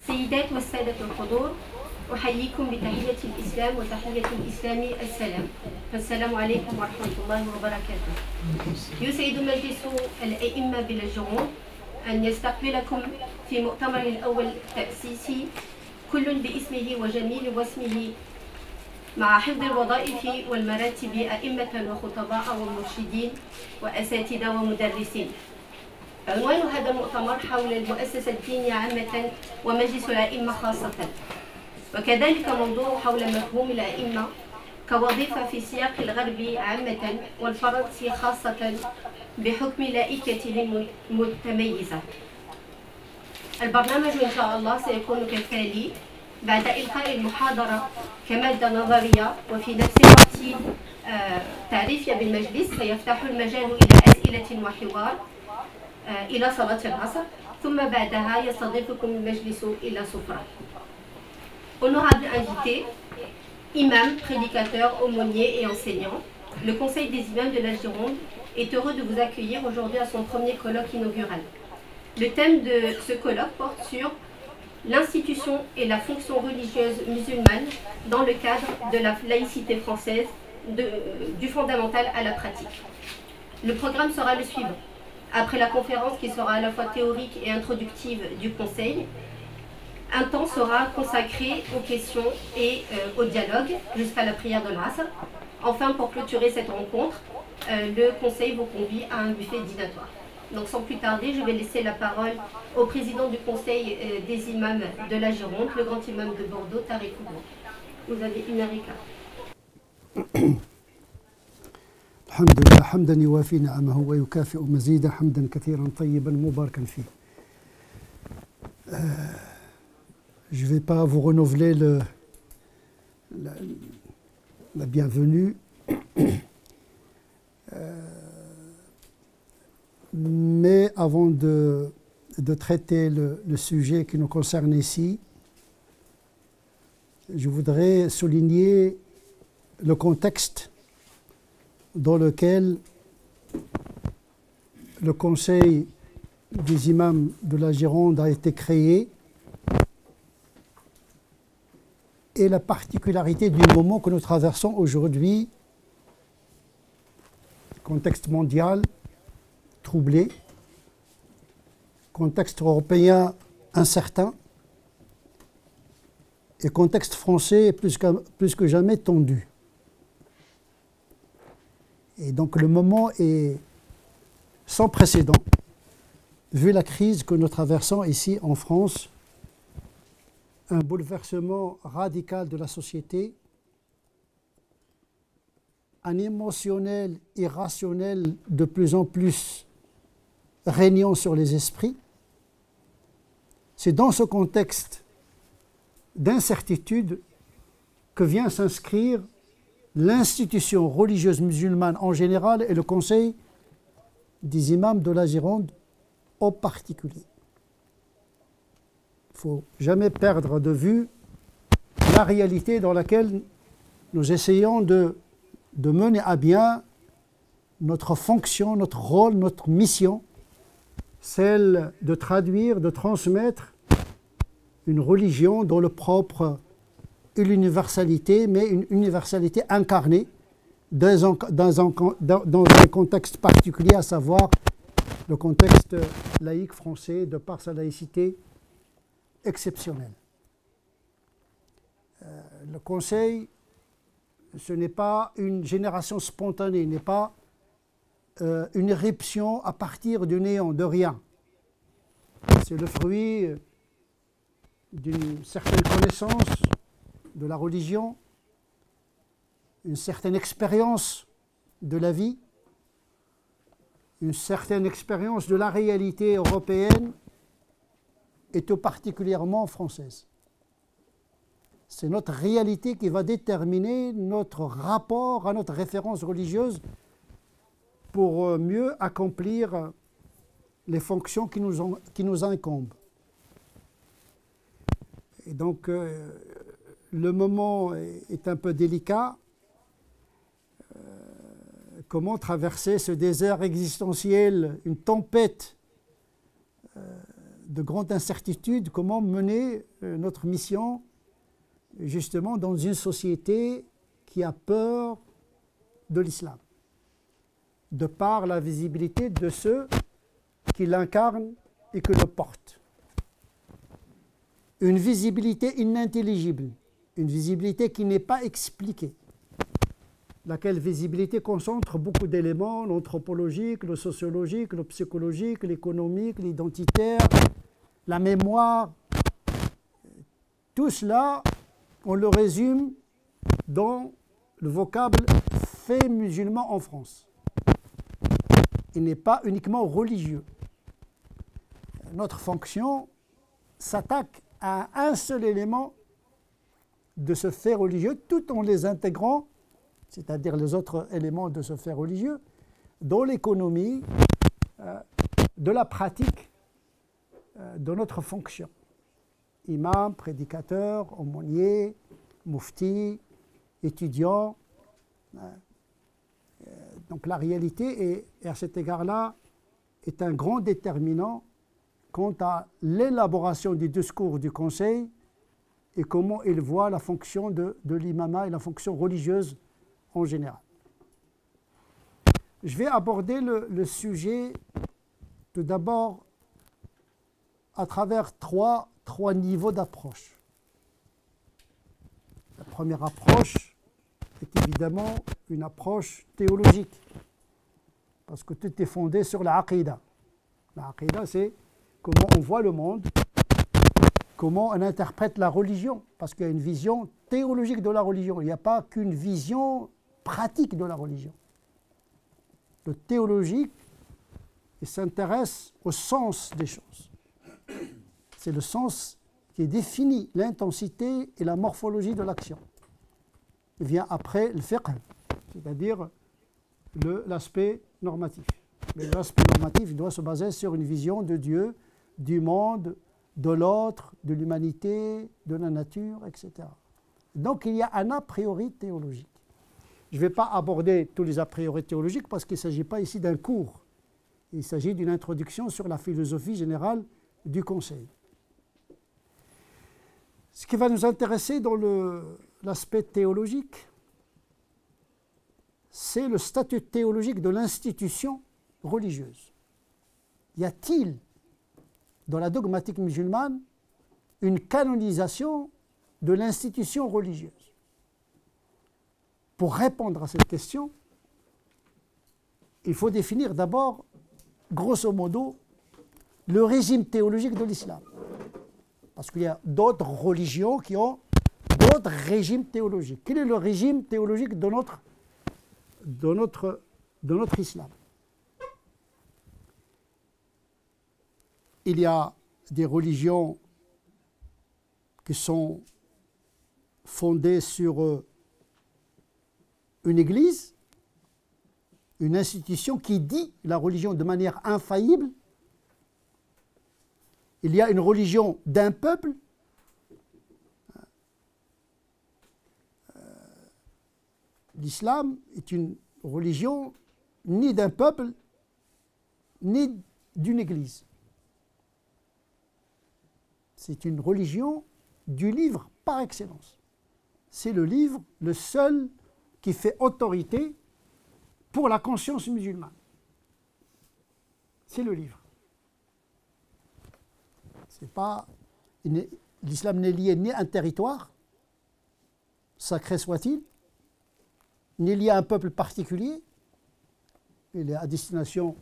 سيدات والسادة الحضور، أحييكم بتحية الإسلام وتحية الإسلام السلام. فالسلام عليكم ورحمة الله وبركاته. يسعد مجلس الأئمة بلجرون أن يستقبلكم في مؤتمر الأول التأسيسي كل باسمه وجميل واسمه مع حفظ الوظائف والمراتب أئمة وخطباء ومرشدين وأساتذة ومدرسين. عنوان هذا المؤتمر حول المؤسسة الدينية عامة ومجلس الأئمة خاصة، وكذلك موضوع حول مفهوم الأئمة كوظيفة في سياق الغرب عامة والفرنس خاصة بحكم لائكته المتميزة. البرنامج إن شاء الله سيكون كالتالي: بعد إلقاء المحاضرة كمادة نظرية وفي نفس الوقت تعريفية بالمجلس، سيفتح المجال إلى أسئلة وحوار إلى صلاة العصر، ثم بعدها يستضيفكم المجلس إلى سفرة. Honorables invités, imams, prédicateurs, aumôniers et enseignants, le Conseil des imams de la Gironde est heureux de vous accueillir aujourd'hui à son premier colloque inaugural. Le thème de ce colloque porte sur l'institution et la fonction religieuse musulmane dans le cadre de la laïcité française, du fondamental à la pratique. Le programme sera le suivant. Après la conférence qui sera à la fois théorique et introductive du Conseil, un temps sera consacré aux questions et au dialogue jusqu'à la prière de l'Asr. Enfin, pour clôturer cette rencontre, le Conseil vous convie à un buffet dînatoire. Donc sans plus tarder, je vais laisser la parole au président du Conseil des imams de la Gironde, le grand imam de Bordeaux, Tariq Oubour. Vous avez 1h15. الحمد لله حمدا يوافي نعمه ويكافئ مزيدا حمدا كثيرا طيبا مباركا فيه. Je ne vais pas vous renouveler la bienvenue, mais avant de traiter le sujet qui nous concerne ici, je voudrais souligner le contexte dans lequel le Conseil des imams de la Gironde a été créé et la particularité du moment que nous traversons aujourd'hui, contexte mondial troublé, contexte européen incertain et contexte français plus que jamais tendu. Et donc le moment est sans précédent, vu la crise que nous traversons ici en France, un bouleversement radical de la société, un émotionnel irrationnel de plus en plus régnant sur les esprits. C'est dans ce contexte d'incertitude que vient s'inscrire l'institution religieuse musulmane en général et le Conseil des imams de la Gironde en particulier. Il ne faut jamais perdre de vue la réalité dans laquelle nous essayons de mener à bien notre fonction, notre rôle, notre mission, celle de traduire, de transmettre une religion dont le propre et l'universalité, mais une universalité incarnée dans un contexte particulier, à savoir le contexte laïque français, de par sa laïcité exceptionnelle. Le Conseil, ce n'est pas une génération spontanée, n'est pas une éruption à partir du néant, de rien. C'est le fruit d'une certaine connaissance de la religion, une certaine expérience de la vie, une certaine expérience de la réalité européenne et tout particulièrement française. C'est notre réalité qui va déterminer notre rapport à notre référence religieuse pour mieux accomplir les fonctions qui nous incombent. Et donc, le moment est un peu délicat. Comment traverser ce désert existentiel, une tempête de grande incertitude, comment mener notre mission justement dans une société qui a peur de l'islam, de par la visibilité de ceux qui l'incarnent et qui le portent. Une visibilité inintelligible, une visibilité qui n'est pas expliquée, laquelle visibilité concentre beaucoup d'éléments, l'anthropologique, le sociologique, le psychologique, l'économique, l'identitaire, la mémoire. Tout cela, on le résume dans le vocable fait musulman en France. Il n'est pas uniquement religieux. Notre fonction s'attaque à un seul élément de ce fait religieux, tout en les intégrant, c'est-à-dire les autres éléments de ce fait religieux, dans l'économie de la pratique de notre fonction. Imam, prédicateur, aumônier, mufti, étudiant. Donc la réalité, et à cet égard-là, est un grand déterminant quant à l'élaboration du discours du Conseil et comment il voit la fonction de l'imama et la fonction religieuse en général. Je vais aborder le sujet tout d'abord à travers trois niveaux d'approche. La première approche est évidemment une approche théologique, parce que tout est fondé sur la aqidah. La aqidah, c'est comment on voit le monde, comment on interprète la religion, parce qu'il y a une vision théologique de la religion. Il n'y a pas qu'une vision pratique de la religion. Le théologique, il s'intéresse au sens des choses. C'est le sens qui définit l'intensité et la morphologie de l'action. Il vient après le fiqh, c'est-à-dire l'aspect normatif. Mais l'aspect normatif doit se baser sur une vision de Dieu, du monde, de l'autre, de l'humanité, de la nature, etc. Donc il y a un a priori théologique. Je ne vais pas aborder tous les a priori théologiques parce qu'il ne s'agit pas ici d'un cours. Il s'agit d'une introduction sur la philosophie générale du Conseil. Ce qui va nous intéresser dans l'aspect théologique, c'est le statut théologique de l'institution religieuse. Y a-t-il dans la dogmatique musulmane une canonisation de l'institution religieuse? Pour répondre à cette question, il faut définir d'abord, grosso modo, le régime théologique de l'islam. Parce qu'il y a d'autres religions qui ont d'autres régimes théologiques. Quel est le régime théologique de notre islam? Il y a des religions qui sont fondées sur une église, une institution qui dit la religion de manière infaillible. Il y a une religion d'un peuple. L'islam est une religion ni d'un peuple, ni d'une église. C'est une religion du livre par excellence. C'est le livre, le seul qui fait autorité pour la conscience musulmane. C'est le livre. L'islam n'est lié ni à un territoire, sacré soit-il, ni lié à un peuple particulier. Il est à destination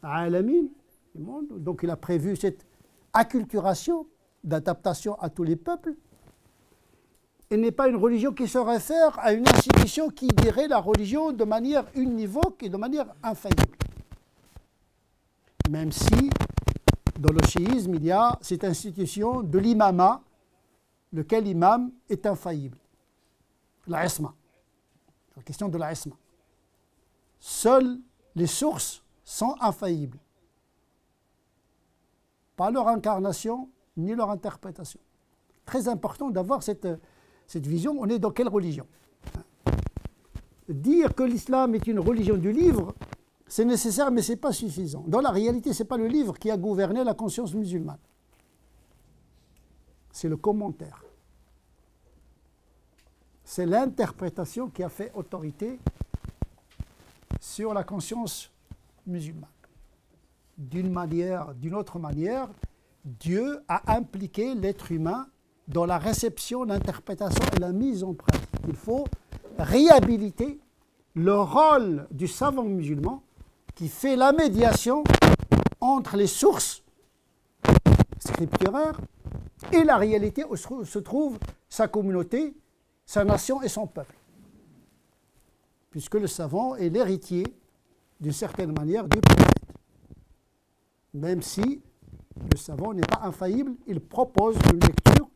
à Alamine, du monde. Donc il a prévu cette acculturation d'adaptation à tous les peuples. Il n'est pas une religion qui se réfère à une institution qui dirait la religion de manière univoque et de manière infaillible. Même si, dans le chiisme, il y a cette institution de l'imama, lequel imam est infaillible. La isma. La question de la isma. Seules les sources sont infaillibles. Pas leur incarnation, ni leur interprétation. Très important d'avoir cette vision. On est dans quelle religion? Dire que l'islam est une religion du livre, c'est nécessaire, mais ce n'est pas suffisant. Dans la réalité, ce n'est pas le livre qui a gouverné la conscience musulmane. c'est le commentaire. C'est l'interprétation qui a fait autorité sur la conscience musulmane. D'une manière, d'une autre manière, Dieu a impliqué l'être humain dans la réception, l'interprétation et la mise en pratique. Il faut réhabiliter le rôle du savant musulman qui fait la médiation entre les sources scripturaires et la réalité où se trouve sa communauté, sa nation et son peuple. Puisque le savant est l'héritier, d'une certaine manière, du prophète. Même si le savant n'est pas infaillible, il propose une lecture,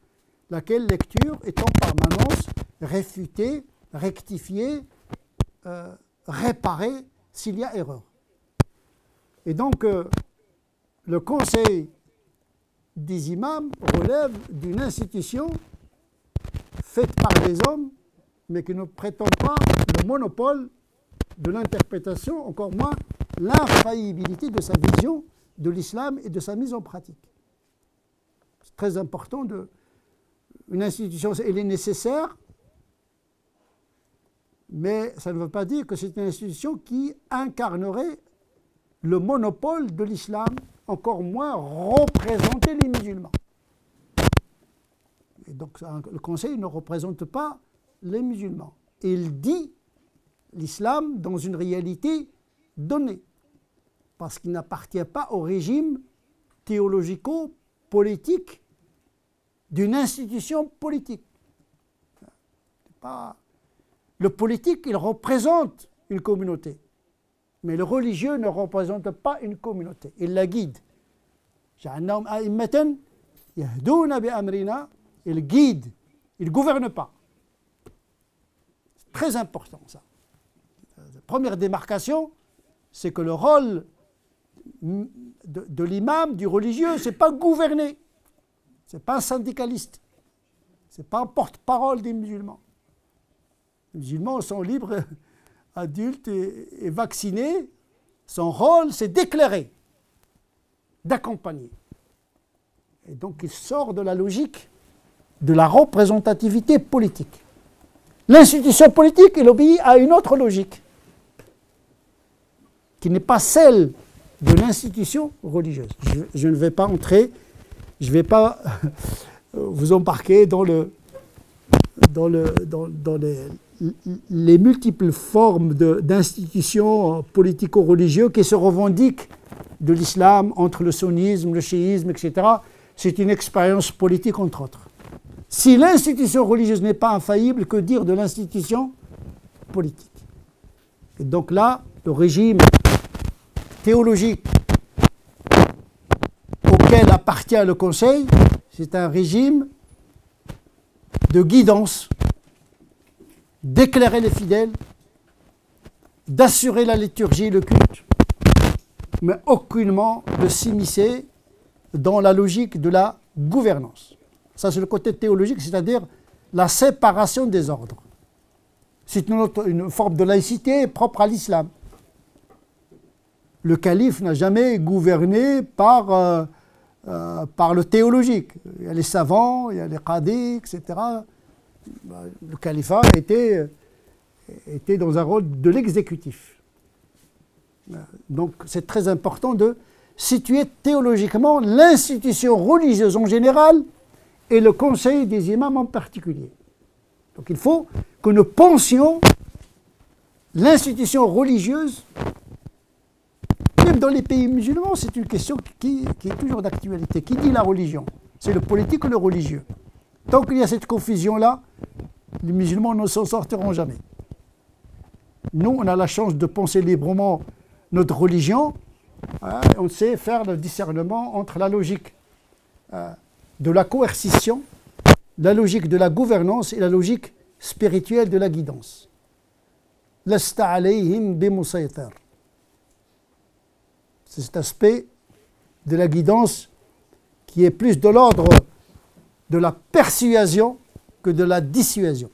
laquelle lecture est en permanence réfutée, rectifiée, réparée s'il y a erreur. Et donc, le conseil des imams relève d'une institution faite par des hommes, mais qui ne prétend pas le monopole de l'interprétation, encore moins l'infaillibilité de sa vision de l'islam et de sa mise en pratique. C'est très important. Une institution, elle est nécessaire, mais ça ne veut pas dire que c'est une institution qui incarnerait le monopole de l'islam, encore moins représenter les musulmans. Et donc le Conseil ne représente pas les musulmans. Il dit l'islam dans une réalité donnée, parce qu'il n'appartient pas au régime théologico-politique d'une institution politique. Le politique, il représente une communauté, mais le religieux ne représente pas une communauté, il la guide. Il guide, il ne gouverne pas. C'est très important ça. La première démarcation, c'est que le rôle de l'imam, du religieux, ce n'est pas gouverner, ce n'est pas un syndicaliste, ce n'est pas un porte-parole des musulmans. Les musulmans sont libres, adultes et vaccinés. Son rôle, c'est d'éclairer, d'accompagner. Et donc il sort de la logique de la représentativité politique. L'institution politique, elle obéit à une autre logique, qui n'est pas celle de l'institution religieuse. Je ne vais pas entrer, je ne vais pas vous embarquer dans les multiples formes d'institutions politico-religieuses qui se revendiquent de l'islam, entre le sunnisme, le chiisme, etc. C'est une expérience politique, entre autres. Si l'institution religieuse n'est pas infaillible, que dire de l'institution politique? Et donc là, le régime théologique auquel appartient le Conseil, c'est un régime de guidance, d'éclairer les fidèles, d'assurer la liturgie, le culte, mais aucunement de s'immiscer dans la logique de la gouvernance. Ça, c'est le côté théologique, c'est-à-dire la séparation des ordres. C'est une forme de laïcité propre à l'islam. Le calife n'a jamais gouverné par le théologique. Il y a les savants, il y a les qadis, etc. Le califat était dans un rôle de l'exécutif. Donc c'est très important de situer théologiquement l'institution religieuse en général et le conseil des imams en particulier. Donc il faut que nous pensions l'institution religieuse, même dans les pays musulmans, c'est une question qui est toujours d'actualité. Qui dit la religion? C'est le politique ou le religieux? Tant qu'il y a cette confusion-là, les musulmans ne s'en sortiront jamais. Nous, on a la chance de penser librement notre religion. On sait faire le discernement entre la logique de la coercition, la logique de la gouvernance et la logique spirituelle de la guidance. Lasta alayhim bimusaytir. C'est cet aspect de la guidance qui est plus de l'ordre de la persuasion que de la dissuasion.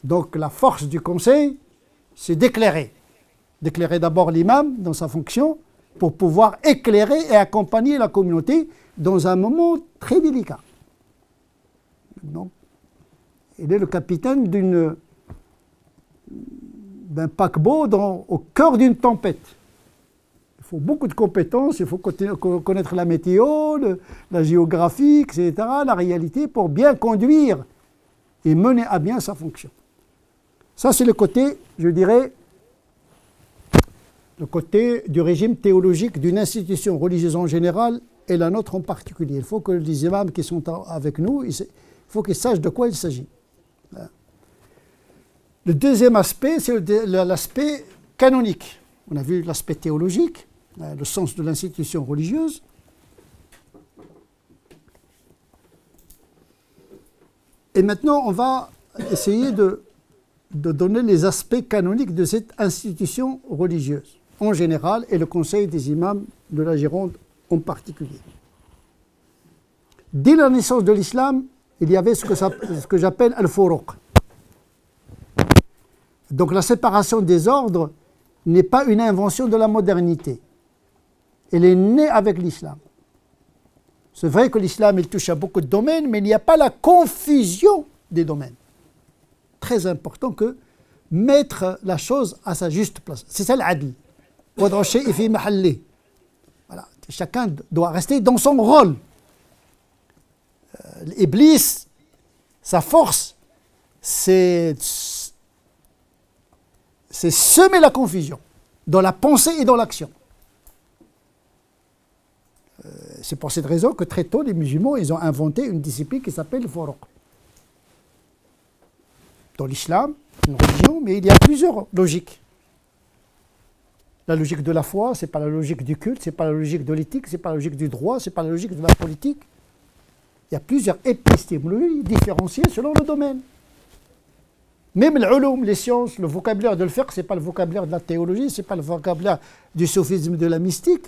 Donc la force du conseil, c'est d'éclairer. D'éclairer d'abord l'imam dans sa fonction pour pouvoir éclairer et accompagner la communauté dans un moment très délicat. Donc, il est le capitaine d'un paquebot au cœur d'une tempête. Il faut beaucoup de compétences, il faut connaître la météo, la géographie, etc., la réalité, pour bien conduire et mener à bien sa fonction. Ça, c'est le côté, je dirais, le côté du régime théologique d'une institution religieuse en général et la nôtre en particulier. Il faut que les imams qui sont avec nous, il faut qu'ils sachent de quoi il s'agit. Le deuxième aspect, c'est l'aspect canonique. On a vu l'aspect théologique, le sens de l'institution religieuse. Et maintenant, on va essayer de donner les aspects canoniques de cette institution religieuse en général et le conseil des imams de la Gironde en particulier. Dès la naissance de l'islam, il y avait ce que j'appelle al-furuq. Donc la séparation des ordres n'est pas une invention de la modernité. Elle est née avec l'islam. C'est vrai que l'islam il touche à beaucoup de domaines, mais il n'y a pas la confusion des domaines. Très important que mettre la chose à sa juste place. C'est ça l'adl. Voilà. Chacun doit rester dans son rôle. L'Iblis, sa force, c'est semer la confusion dans la pensée et dans l'action. C'est pour cette raison que très tôt, les musulmans, ils ont inventé une discipline qui s'appelle le furuq. Dans l'islam, une religion, mais il y a plusieurs logiques. La logique de la foi, ce n'est pas la logique du culte, ce n'est pas la logique de l'éthique, ce n'est pas la logique du droit, ce n'est pas la logique de la politique. Il y a plusieurs épistémologies différenciées selon le domaine. Même les sciences, le vocabulaire de le fiqh, ce n'est pas le vocabulaire de la théologie, ce n'est pas le vocabulaire du soufisme, de la mystique.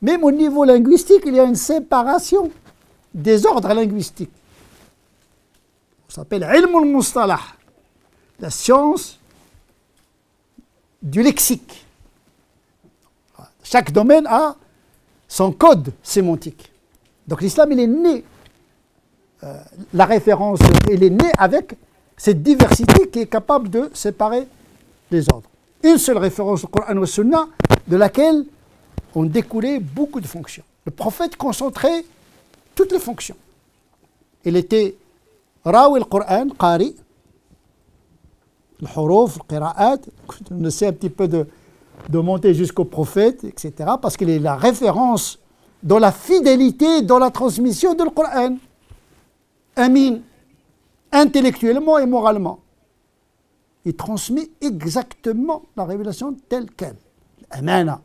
Même au niveau linguistique, il y a une séparation des ordres linguistiques. Ça s'appelle ilm al-mustalah, la science du lexique. Chaque domaine a son code sémantique. Donc l'islam, il est né, la référence, il est né avec cette diversité qui est capable de séparer les ordres. Une seule référence au Coran et au Sunna, de laquelle ont découlé beaucoup de fonctions. Le prophète concentrait toutes les fonctions. Il était rawi al-Qur'an, qari, le huruf, le qira'at, on essaie un petit peu de monter jusqu'au prophète, etc., parce qu'il est la référence dans la fidélité, dans la transmission de l'Qur'an. Amin, intellectuellement et moralement. Il transmet exactement la révélation telle qu'elle. Amana.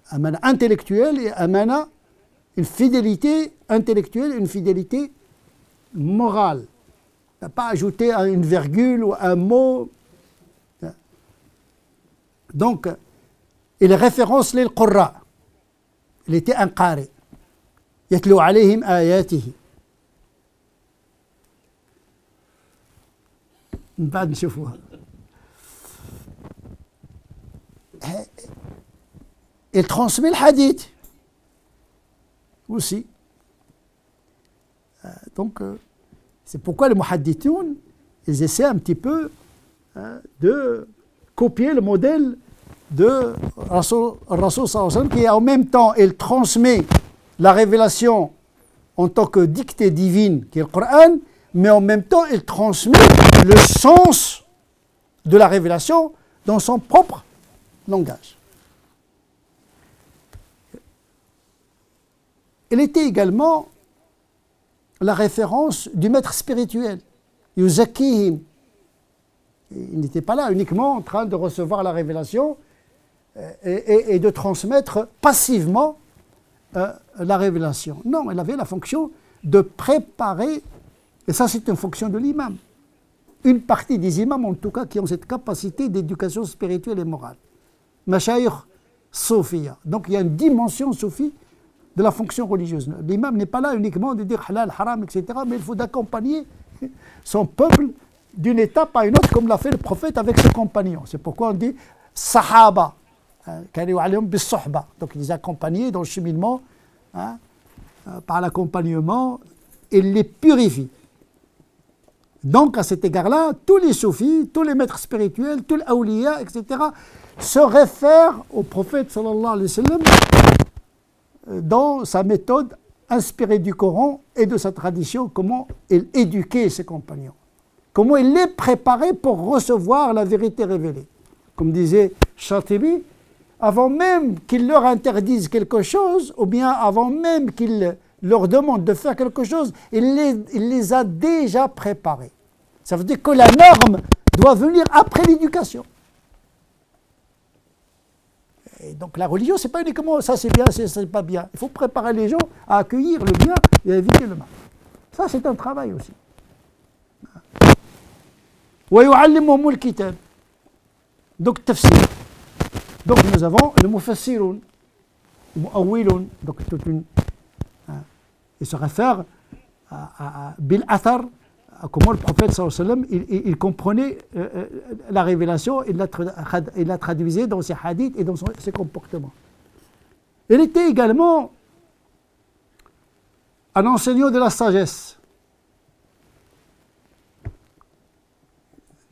Amana intellectuelle et amana, une fidélité intellectuelle, une fidélité morale. Il n'a pas ajouté une virgule ou un mot. Donc, il référence les Qurra. Il était un qari. Yatlou alayhim ayatihi. بعد نشوفوها. Il transmet le hadith aussi. Donc, c'est pourquoi les muhaddithoun, ils essaient un petit peu de copier le modèle de Rasul sallallahu alayhi wa sallam, qui en même temps, il transmet la révélation en tant que dictée divine, qui est le Coran, mais en même temps, il transmet le sens de la révélation dans son propre langage. Il était également la référence du maître spirituel, Yuzakihim. Il n'était pas là uniquement en train de recevoir la révélation et de transmettre passivement la révélation. Non, il avait la fonction de préparer, et ça c'est une fonction de l'imam. Une partie des imams en tout cas qui ont cette capacité d'éducation spirituelle et morale. Mashayikh Soufia. Donc il y a une dimension soufie de la fonction religieuse. L'imam n'est pas là uniquement de dire halal, haram, etc., mais il faut d'accompagner son peuple d'une étape à une autre, comme l'a fait le prophète avec ses compagnons. C'est pourquoi on dit sahaba, donc ils les accompagnaient dans le cheminement par l'accompagnement, il les purifie. Donc, à cet égard-là, tous les soufis, tous les maîtres spirituels, tous les awliya, etc., se réfèrent au prophète sallallahu alayhi wa sallam dans sa méthode inspirée du Coran et de sa tradition, comment il éduquait ses compagnons, comment il les préparait pour recevoir la vérité révélée. Comme disait Shatibi, avant même qu'il leur interdise quelque chose, ou bien avant même qu'il leur demande de faire quelque chose, il les a déjà préparés. Ça veut dire que la norme doit venir après l'éducation. Et donc la religion, c'est pas uniquement ça c'est bien, ça c'est pas bien. Il faut préparer les gens à accueillir le bien et à éviter le mal. Ça c'est un travail aussi. وَيُعَلِّمُهُمُ الْكِتَابِ. Donc tafsir. Donc nous avons le mufassirun, le mu'awwilun, donc toute une... il se réfère à bil athar, à comment le prophète sallallahu alayhi wa sallam, il comprenait la révélation, il la traduisait dans ses hadiths et dans ses comportements. Il était également un enseignant de la sagesse.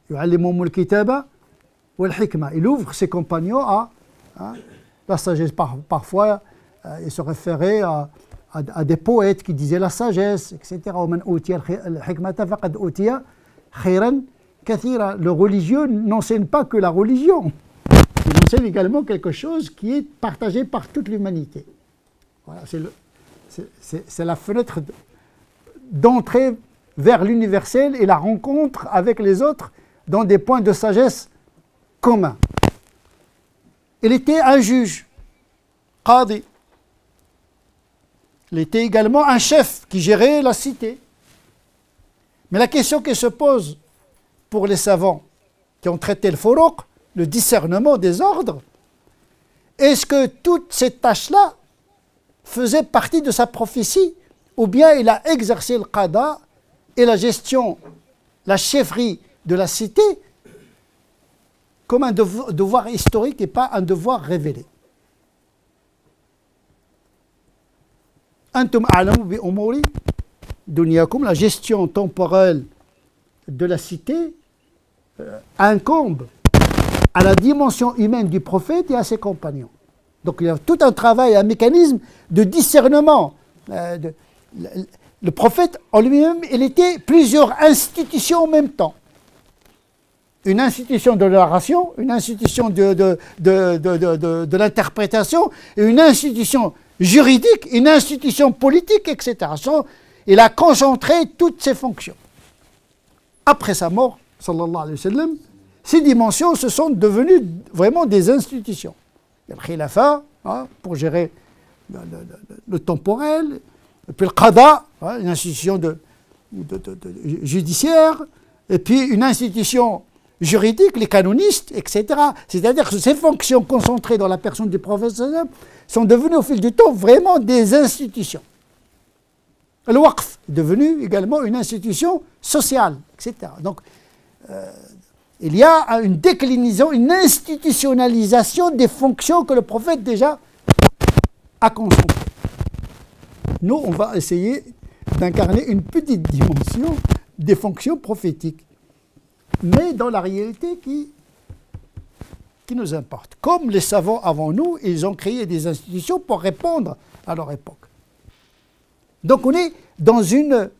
يعلمهم الكتابة والحكمة. Il ouvre ses compagnons à la sagesse. Parfois, il se référait à des poètes qui disaient la sagesse, etc. Le religieux n'enseigne pas que la religion. Il enseigne également quelque chose qui est partagé par toute l'humanité. Voilà, c'est la fenêtre d'entrée vers l'universel et la rencontre avec les autres dans des points de sagesse communs. Il était un juge, qadi. Il était également un chef qui gérait la cité. Mais la question qui se pose pour les savants qui ont traité le furuq, le discernement des ordres, est-ce que toutes ces tâches-là faisaient partie de sa prophétie, ou bien il a exercé le qada et la gestion, la chefferie de la cité comme un devoir historique et pas un devoir révélé. Antum a'lamu bi umuri dunyakum, la gestion temporelle de la cité incombe à la dimension humaine du prophète et à ses compagnons. Donc il y a tout un travail, un mécanisme de discernement. Le prophète en lui-même, il était plusieurs institutions en même temps. Une institution de l'oration, une institution de l'interprétation, et une institution juridique, une institution politique, etc. Il a concentré toutes ses fonctions. Après sa mort, sallallahu alayhi wa sallam, ces dimensions se sont devenues vraiment des institutions. Il y a le khilafa, pour gérer le temporel, et puis le qada, une institution judiciaire, et puis une institution juridique, les canonistes, etc. C'est-à-dire que ces fonctions concentrées dans la personne du prophète sont devenues au fil du temps vraiment des institutions. Le waqf est devenu également une institution sociale, etc. Donc, il y a une déclinaison, une institutionnalisation des fonctions que le prophète déjà a concentrées. Nous, on va essayer d'incarner une petite dimension des fonctions prophétiques, mais dans la réalité qui nous importe. Comme les savants avant nous, ils ont créé des institutions pour répondre à leur époque. Donc on est dans une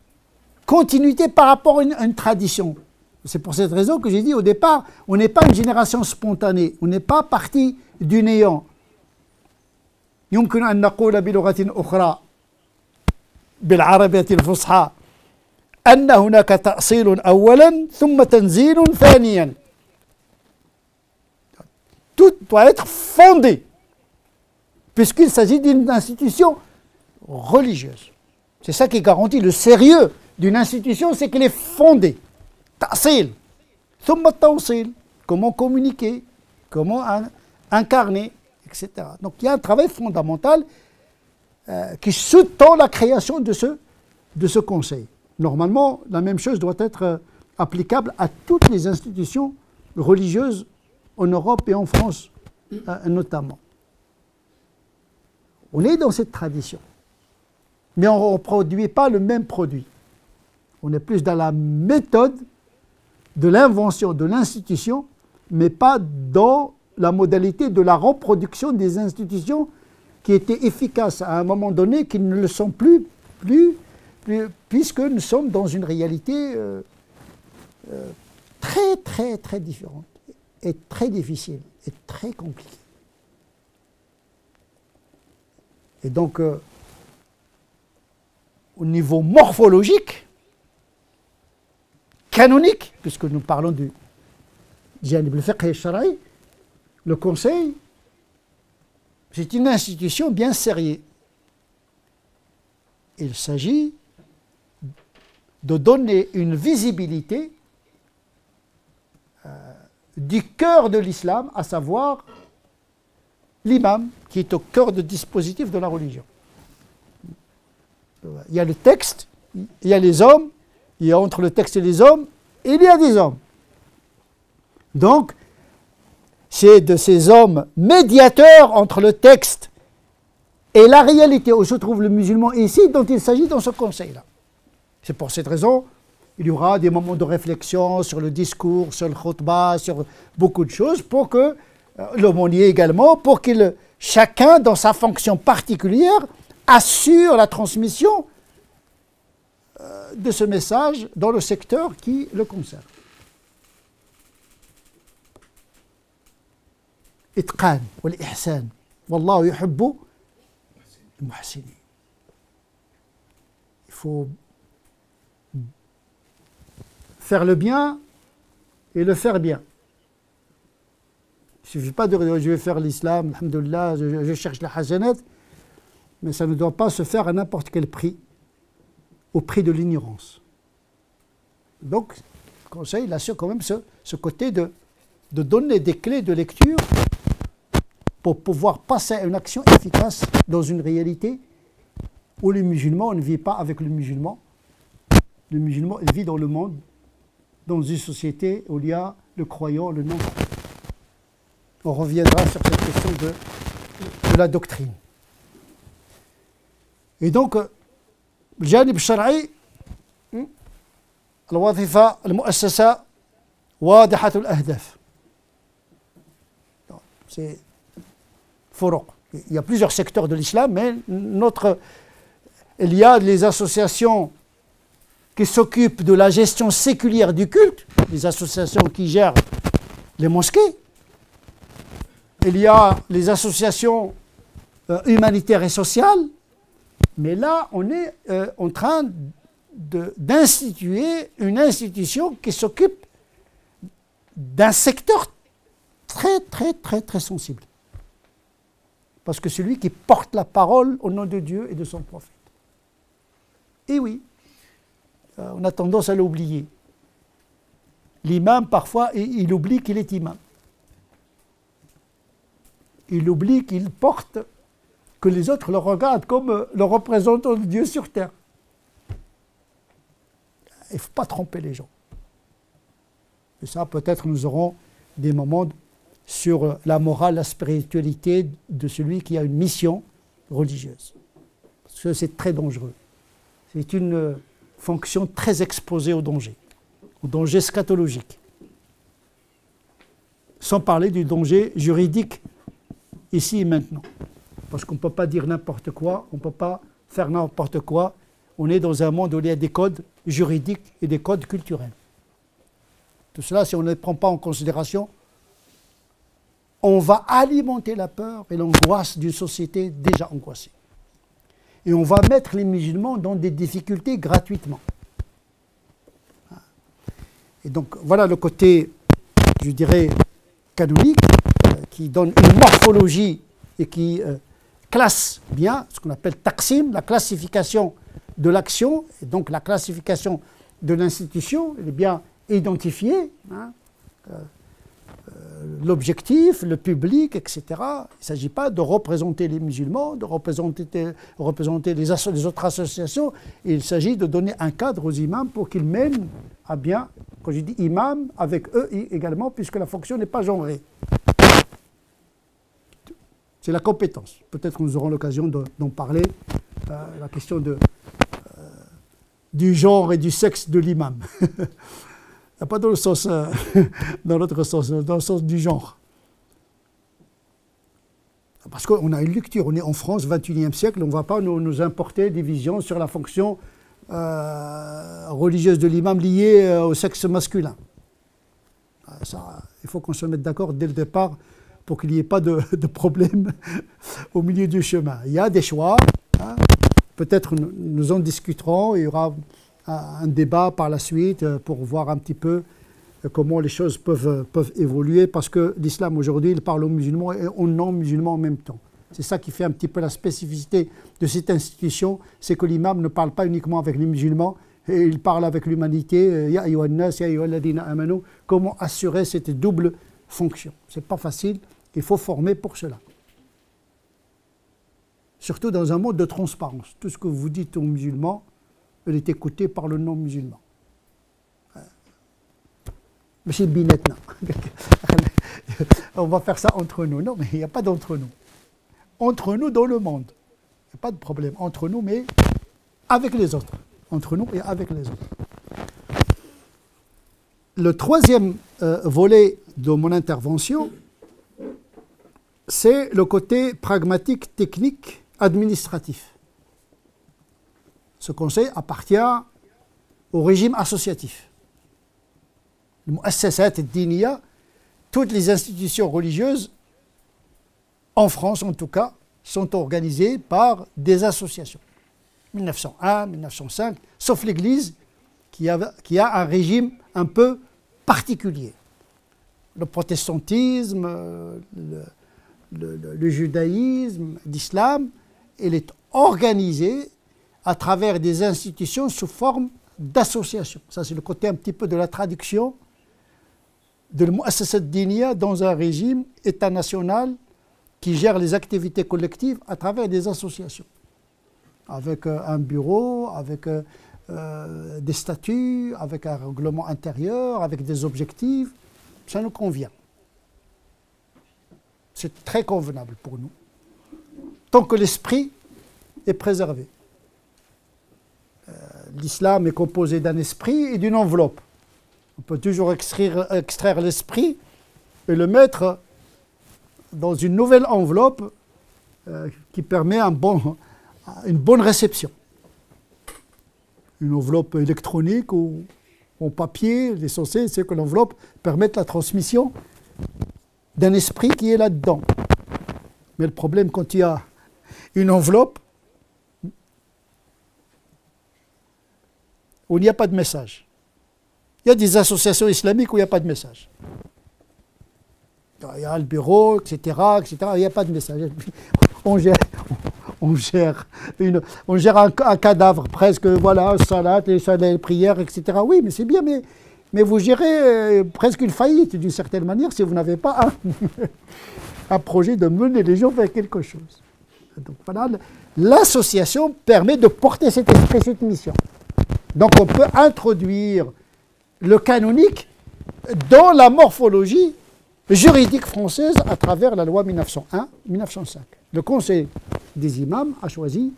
continuité par rapport à une tradition. C'est pour cette raison que j'ai dit au départ, on n'est pas une génération spontanée, on n'est pas parti du néant. يمكن أن نقول بلغة أخرى بالعربية الفصحى أن هناك تأصيل أولا ثم تنزيل ثانيا. Tout doit être fondé, puisqu'il s'agit d'une institution religieuse. C'est ça qui garantit le sérieux d'une institution, c'est qu'elle est fondée. Ta'sil, thumma tawsil, comment communiquer, comment incarner, etc. Donc il y a un travail fondamental qui sous-tend la création de ce conseil. Normalement, la même chose doit être applicable à toutes les institutions religieuses en Europe et en France notamment. On est dans cette tradition. mais on ne reproduit pas le même produit. On est plus dans la méthode de l'invention de l'institution, mais pas dans la modalité de la reproduction des institutions qui étaient efficaces à un moment donné, qui ne le sont plus, puisque nous sommes dans une réalité très, très, très différente, et très difficile, et très compliquée. Et donc, au niveau morphologique, canonique, puisque nous parlons du janib al-fiqh al-shar'i, le Conseil, c'est une institution bien sérieuse. Il s'agit de donner une visibilité du cœur de l'islam, à savoir l'imam, qui est au cœur du dispositif de la religion. Il y a le texte, il y a les hommes, il y a entre le texte et les hommes, il y a des hommes. Donc, c'est de ces hommes médiateurs entre le texte et la réalité où se trouve le musulman ici dont il s'agit dans ce conseil-là. C'est pour cette raison il y aura des moments de réflexion sur le discours, sur le khutbah, sur beaucoup de choses, pour que l'aumônier également, pour que chacun, dans sa fonction particulière, assure la transmission de ce message dans le secteur qui le concerne. Itqan wal ihsan. Wallahu yuhibbu al-muhsinin. Il faut faire le bien et le faire bien. Il ne suffit pas de dire je vais faire l'islam, alhamdoulilah, je cherche la hasanat, mais ça ne doit pas se faire à n'importe quel prix, au prix de l'ignorance. Donc, le Conseil il assure quand même ce côté de donner des clés de lecture pour pouvoir passer à une action efficace dans une réalité où les musulmans, on ne vit pas avec le musulman. Le musulman, il vit dans le monde, dans une société où il y a le croyant, le non-croyant. On reviendra sur cette question de la doctrine. Et donc, الجانب الشرعي الوظيفة المؤسسة واضحة الأهداف. C'est فروق. Il y a plusieurs secteurs de l'islam, mais il y a les associations qui s'occupent de la gestion séculière du culte, les associations qui gèrent les mosquées. Il y a les associations humanitaires et sociales, mais là, on est en train d'instituer une institution qui s'occupe d'un secteur très, très, très, très sensible. Parce que celui qui porte la parole au nom de Dieu et de son prophète. Et oui, on a tendance à l'oublier. L'imam, parfois, il oublie qu'il est imam. Il oublie qu'il porte, que les autres le regardent comme le représentant de Dieu sur terre. Il ne faut pas tromper les gens. Et ça, peut-être, nous aurons des moments sur la morale, la spiritualité de celui qui a une mission religieuse. Parce que c'est très dangereux. C'est une fonction très exposée au danger scatologique. Sans parler du danger juridique ici et maintenant. Parce qu'on ne peut pas dire n'importe quoi, on ne peut pas faire n'importe quoi. On est dans un monde où il y a des codes juridiques et des codes culturels. Tout cela, si on ne les prend pas en considération, on va alimenter la peur et l'angoisse d'une société déjà angoissée. Et on va mettre les musulmans dans des difficultés gratuitement. Et donc, voilà le côté, je dirais, canonique, qui donne une morphologie et qui classe bien, ce qu'on appelle taqsim, la classification de l'action, et donc la classification de l'institution, elle est bien identifiée, hein, l'objectif, le public, etc. Il ne s'agit pas de représenter les musulmans, de représenter les autres associations, il s'agit de donner un cadre aux imams pour qu'ils mènent à bien, quand je dis imam, avec eux également, puisque la fonction n'est pas genrée. C'est la compétence. Peut-être que nous aurons l'occasion d'en parler la question du genre et du sexe de l'imam. Pas dans le sens, dans l'autre sens, dans le sens du genre. Parce qu'on a une lecture, on est en France, 21e siècle, on ne va pas nous importer des visions sur la fonction religieuse de l'imam liée au sexe masculin. Ça, il faut qu'on se mette d'accord dès le départ pour qu'il n'y ait pas de problème au milieu du chemin. Il y a des choix, hein. Peut-être nous en discuterons, il y aura un débat par la suite pour voir un petit peu comment les choses peuvent évoluer, parce que l'islam aujourd'hui, il parle aux musulmans et aux non-musulmans en même temps. C'est ça qui fait un petit peu la spécificité de cette institution, c'est que l'imam ne parle pas uniquement avec les musulmans, et il parle avec l'humanité. Ya ayyuhan nas, ya ayyuhalladhina amanu. Comment assurer cette double fonction? C'est pas facile, il faut former pour cela. Surtout dans un monde de transparence. Tout ce que vous dites aux musulmans, il est écouté par le non-musulman. Monsieur Binette, non. On va faire ça entre nous. Non, mais il n'y a pas d'entre nous. Entre nous dans le monde. Il n'y a pas de problème. Entre nous, mais avec les autres. Entre nous et avec les autres. Le troisième volet de mon intervention, c'est le côté pragmatique, technique, administratif. Ce conseil appartient au régime associatif. Le Mu'assasat ad-Diniya, toutes les institutions religieuses, en France en tout cas, sont organisées par des associations. 1901, 1905, sauf l'Église qui a un régime un peu particulier. Le protestantisme, le judaïsme, l'islam, il est organisé à travers des institutions sous forme d'associations. Ça, c'est le côté un petit peu de la traduction de Mu'assasat ad-Diniya dans un régime État national qui gère les activités collectives à travers des associations. Avec un bureau, avec des statuts, avec un règlement intérieur, avec des objectifs. Ça nous convient. C'est très convenable pour nous, tant que l'esprit est préservé. L'islam est composé d'un esprit et d'une enveloppe. On peut toujours extraire l'esprit et le mettre dans une nouvelle enveloppe qui permet une bonne réception. Une enveloppe électronique ou en papier, l'essentiel c'est que l'enveloppe permette la transmission d'un esprit qui est là-dedans. Mais le problème quand il y a une enveloppe où il n'y a pas de message. Il y a des associations islamiques où il n'y a pas de message. Il y a le bureau, etc., il n'y a pas de message. On gère un cadavre presque, voilà, salat, les prières, etc. Oui, mais c'est bien, mais vous gérez presque une faillite d'une certaine manière si vous n'avez pas un projet de mener les gens vers quelque chose. Donc voilà, l'association permet de porter cet esprit, cette mission. Donc on peut introduire le canonique dans la morphologie juridique française à travers la loi 1901-1905. Le Conseil des imams a choisi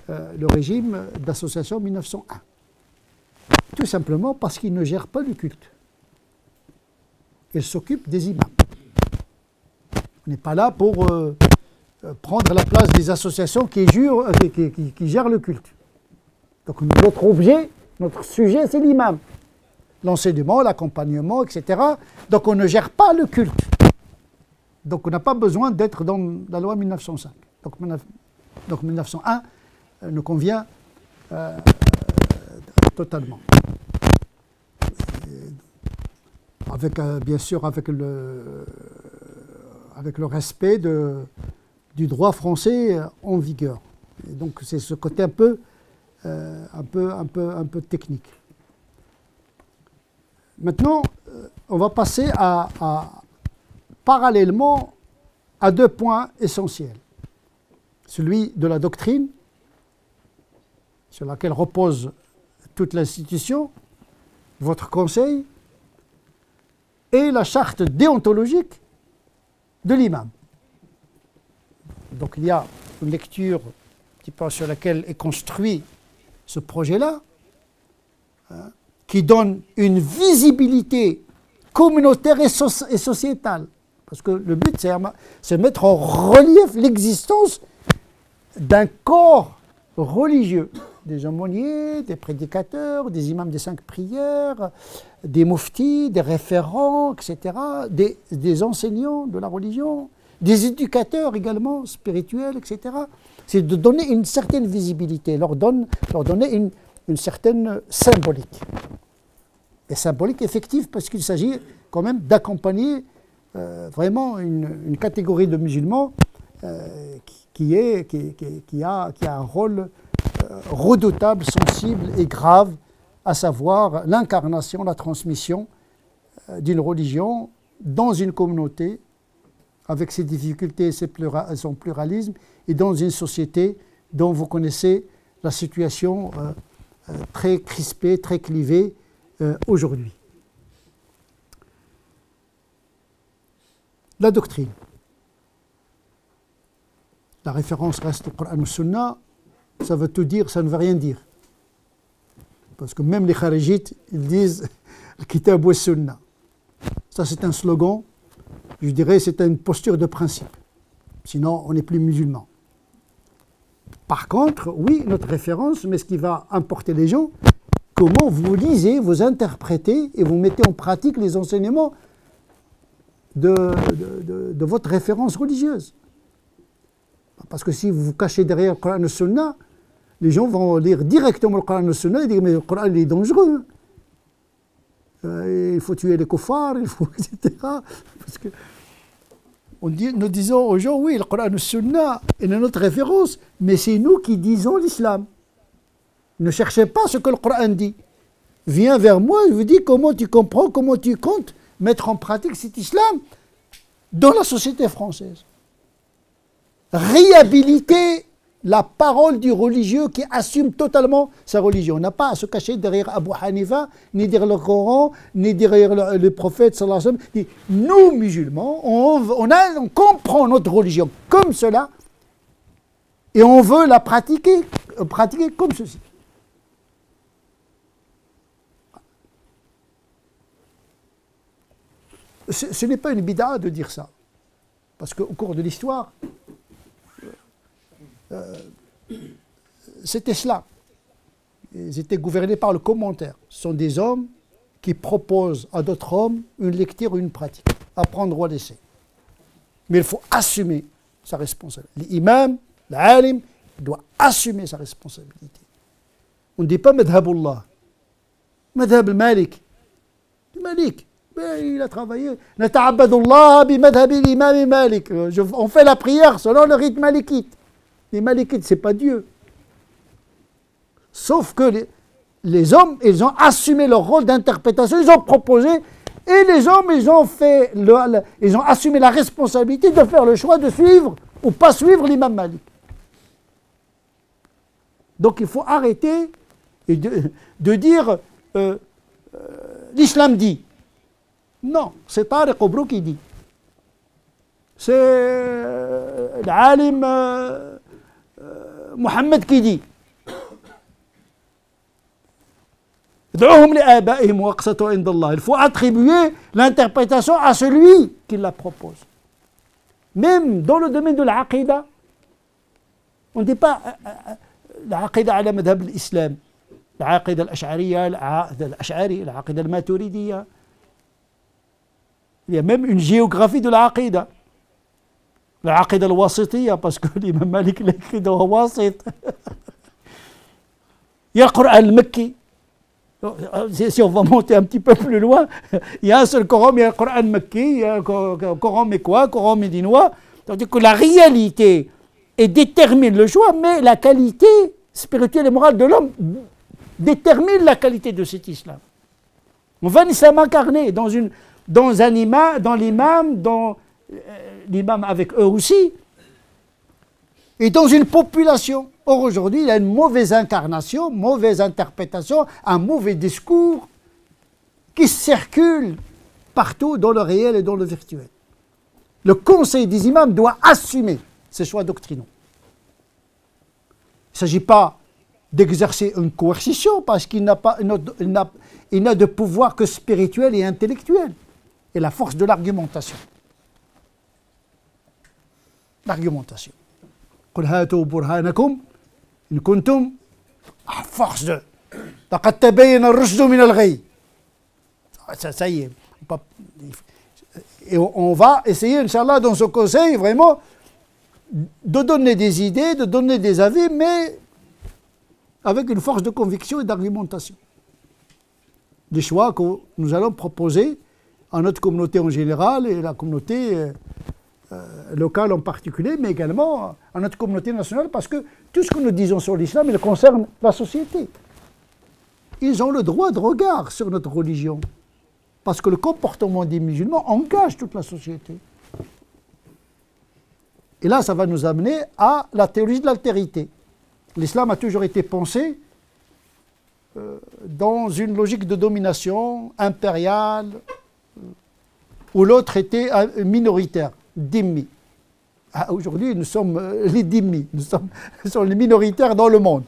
le régime d'association 1901. Tout simplement parce qu'il ne gère pas le culte. Il s'occupe des imams. On n'est pas là pour prendre la place des associations qui gèrent le culte. Donc notre objet, notre sujet, c'est l'imam. L'enseignement, l'accompagnement, etc. Donc on ne gère pas le culte. Donc on n'a pas besoin d'être dans la loi 1905. Donc 1901 nous convient totalement. Avec, bien sûr avec le respect du droit français en vigueur. Et donc c'est ce côté un peu technique. Maintenant, on va passer parallèlement à deux points essentiels. Celui de la doctrine, sur laquelle repose toute l'institution, votre conseil, et la charte déontologique de l'imam. Donc il y a une lecture petit peu sur laquelle est construit ce projet-là, hein, qui donne une visibilité communautaire et sociétale. Parce que le but, c'est de mettre en relief l'existence d'un corps religieux, des aumôniers, des prédicateurs, des imams des 5 prières, des muftis, des référents, etc., des enseignants de la religion, des éducateurs également spirituels, etc. C'est de donner une certaine visibilité, leur donner une certaine symbolique. Et symbolique effective parce qu'il s'agit quand même d'accompagner vraiment une catégorie de musulmans qui a un rôle redoutable, sensible et grave, à savoir l'incarnation, la transmission d'une religion dans une communauté avec ses difficultés et son pluralisme, et dans une société dont vous connaissez la situation très crispée, très clivée aujourd'hui. La doctrine. La référence reste au Coran et Sunna, ça veut tout dire, ça ne veut rien dire. Parce que même les kharijites, ils disent le Kitab wa Sunna. Ça, c'est un slogan, je dirais, c'est une posture de principe. Sinon, on n'est plus musulman. Par contre, oui, notre référence, mais ce qui va importer les gens, comment vous lisez, vous interprétez et vous mettez en pratique les enseignements de votre référence religieuse. Parce que si vous vous cachez derrière le Coran et le Sunna, les gens vont lire directement le Coran et le Sunna et dire mais le Coran il est dangereux. Il faut tuer les kuffars, il faut, etc. Parce que nous disons aux gens, oui, le Coran et le Sunna est notre référence, mais c'est nous qui disons l'islam. Ne cherchez pas ce que le Coran dit. Viens vers moi, je vous dis comment tu comprends, comment tu comptes mettre en pratique cet islam dans la société française. Réhabiliter la parole du religieux qui assume totalement sa religion. On n'a pas à se cacher derrière Abu Hanifa, ni derrière le Coran, ni derrière le prophète sallallahu alayhi wa sallam. Nous, musulmans, on comprend notre religion comme cela et on veut la pratiquer comme ceci. Ce n'est pas une bid'a de dire ça. Parce qu'au cours de l'histoire, c'était cela. Ils étaient gouvernés par le commentaire. Ce sont des hommes qui proposent à d'autres hommes une lecture ou une pratique, à prendre ou à laisser. Mais il faut assumer sa responsabilité. L'imam, l'alim, doit assumer sa responsabilité. On ne dit pas madhabullah, madhab al-Malik. Malik, il a travaillé. Nata'abbadullah bi madhab al-imam Malik. On fait la prière selon le rite malikite. Les Malikites, ce n'est pas Dieu. Sauf que les hommes, ils ont assumé leur rôle d'interprétation, ils ont proposé, et les hommes, ils ont assumé la responsabilité de faire le choix de suivre ou pas suivre l'imam Malik. Donc il faut arrêter de dire l'islam dit. Non, c'est Tariq Obro qui dit. C'est l'alim Mohammed qui dit. Il faut attribuer l'interprétation à celui qui la propose. Même dans le domaine de l'aqida, on ne dit pas l'aqida ala madhab l'islam, l'aqida al-ash'ariyya, l'aqida al-maturidiyya. Il y a même une géographie de l'aqida. L'aqida al-wasitiyya, parce que l'imam Malik l'a écrit dans Wasit. Il y a le Coran al-Makki. Si on va monter un petit peu plus loin, il y a un seul Coran, il y a le Coran Makki, il y a le Coran mécois, le Coran médinois. C'est-à-dire que la réalité détermine le choix, mais la qualité spirituelle et morale de l'homme détermine la qualité de cet islam. On va l'islam incarné dans l'imam, dans l'imam avec eux aussi, et dans une population. Or, aujourd'hui, il y a une mauvaise incarnation, mauvaise interprétation, un mauvais discours qui circule partout dans le réel et dans le virtuel. Le conseil des imams doit assumer ses choix doctrinaux. s'agit pas d'exercer une coercition parce qu'il n'a pas, il n'a de pouvoir que spirituel et intellectuel. Et la force de l'argumentation. L'argumentation. قل هاتوا برهانكم إن كنتم à force de لقد تبين الرشد من الغي. Ça y est. Et on va essayer, Inch'Allah, dans ce conseil, vraiment, de donner des idées, de donner des avis, mais avec une force de conviction et d'argumentation. Des choix que nous allons proposer à notre communauté en général et la communauté locale en particulier, mais également à notre communauté nationale, parce que tout ce que nous disons sur l'islam, il concerne la société. Ils ont le droit de regard sur notre religion, parce que le comportement des musulmans engage toute la société. Et là, ça va nous amener à la théologie de l'altérité. L'islam a toujours été pensé dans une logique de domination impériale, où l'autre était minoritaire, dhimmi. Aujourd'hui, nous sommes les dhimmis, nous sommes les minoritaires dans le monde.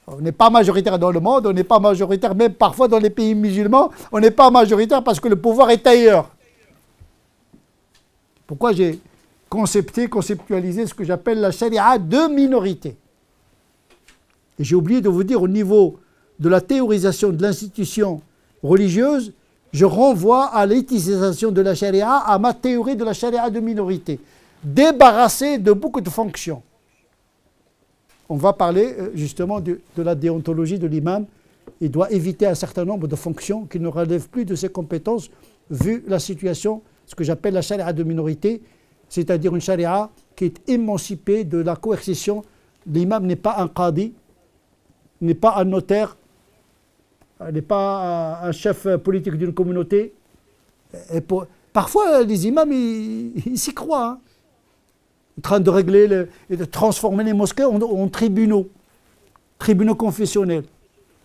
On n'est pas majoritaire dans le monde, on n'est pas majoritaire même parfois dans les pays musulmans, on n'est pas majoritaire parce que le pouvoir est ailleurs. Pourquoi j'ai conceptualisé ce que j'appelle la charia de minorité. Et j'ai oublié de vous dire, au niveau de la théorisation de l'institution religieuse, je renvoie à l'utilisation de la charia, à ma théorie de la charia de minorité, débarrassée de beaucoup de fonctions. On va parler justement de la déontologie de l'imam. Il doit éviter un certain nombre de fonctions qui ne relèvent plus de ses compétences, vu la situation, ce que j'appelle la charia de minorité, c'est-à-dire une charia qui est émancipée de la coercition. L'imam n'est pas un qadi, n'est pas un notaire, n'est pas un chef politique d'une communauté. Parfois, les imams, ils s'y croient, hein, en train de régler et de transformer les mosquées en tribunaux confessionnels.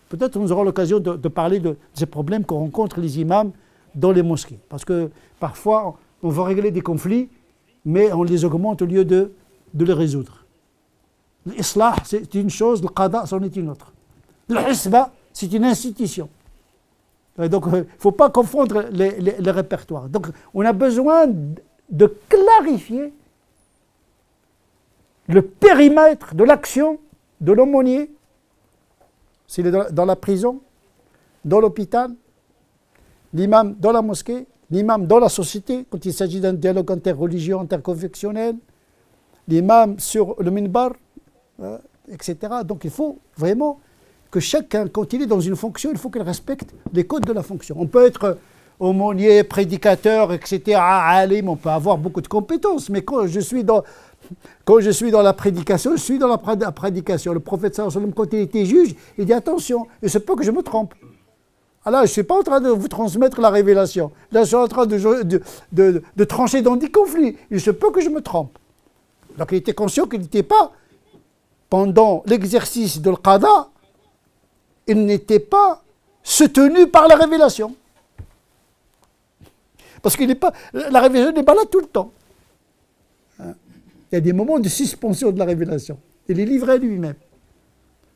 Peut-être nous aurons l'occasion de parler de ces problèmes que rencontrent les imams dans les mosquées. Parce que parfois, on veut régler des conflits, mais on les augmente au lieu de les résoudre. L'islah, c'est une chose, le qada, c'en est une autre. Le hisba, c'est une institution. Et donc, il ne faut pas confondre les répertoires. Donc, on a besoin de clarifier le périmètre de l'action de l'aumônier, s'il est dans la prison, dans l'hôpital, l'imam dans la mosquée, l'imam dans la société, quand il s'agit d'un dialogue interreligieux, interconfessionnel, l'imam sur le minbar, etc. Donc il faut vraiment que chacun, quand il est dans une fonction, il faut qu'il respecte les codes de la fonction. On peut être aumônier, prédicateur, etc., alim, on peut avoir beaucoup de compétences, mais quand je suis dans la prédication, je suis dans la prédication. Le prophète sallallahu alayhi wa sallam, quand il était juge, il dit attention, il se peut que je me trompe. Alors, je ne suis pas en train de vous transmettre la révélation. Là, je suis en train de trancher dans des conflits. Il se peut que je me trompe. Donc, il était conscient qu'il n'était pas, pendant l'exercice de l'qada, il n'était pas soutenu par la révélation. Parce que la révélation n'est pas là tout le temps. Il y a des moments de suspension de la révélation. Il est livré à lui-même.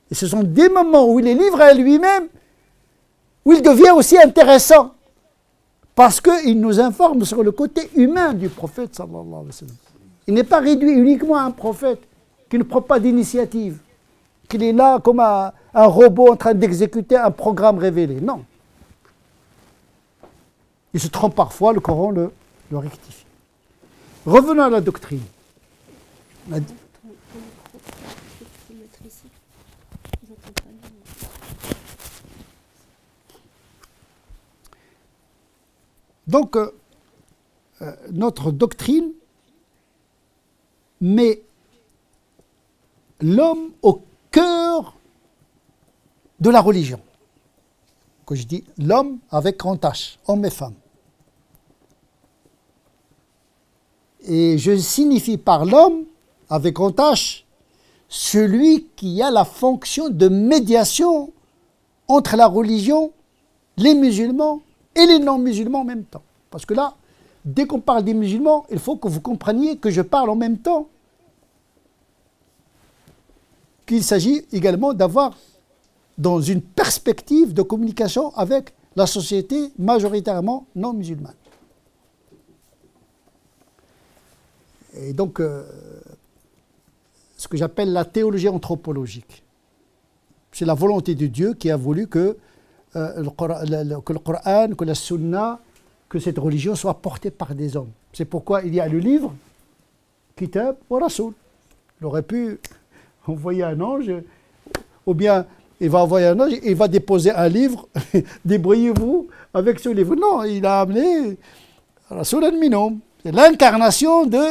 Et ce sont des moments où il est livré à lui-même, où il devient aussi intéressant. Parce qu'il nous informe sur le côté humain du prophète, sallallahu alayhi wa sallam. Il n'est pas réduit uniquement à un prophète qui ne prend pas d'initiative, qu'il est là comme un robot en train d'exécuter un programme révélé. Non. Il se trompe parfois, le Coran le rectifie. Revenons à la doctrine. Donc, notre doctrine met l'homme au cœur de la religion. Que je dis l'homme avec grand H, homme et femme. Et je signifie par l'homme, avec grand H, celui qui a la fonction de médiation entre la religion, les musulmans et les non-musulmans en même temps. Parce que là, dès qu'on parle des musulmans, il faut que vous compreniez que je parle en même temps qu'il s'agit également d'avoir dans une perspective de communication avec la société majoritairement non musulmane. Et donc, ce que j'appelle la théologie anthropologique, c'est la volonté de Dieu qui a voulu que le Coran, que la Sunna, que cette religion soit portée par des hommes. C'est pourquoi il y a le livre, Kitab wa Rasoul. Il aurait pu envoyer un ange, ou bien il va envoyer un ange, il va déposer un livre, débrouillez-vous avec ce livre. Non, il a amené Rasulan minhum. C'est l'incarnation de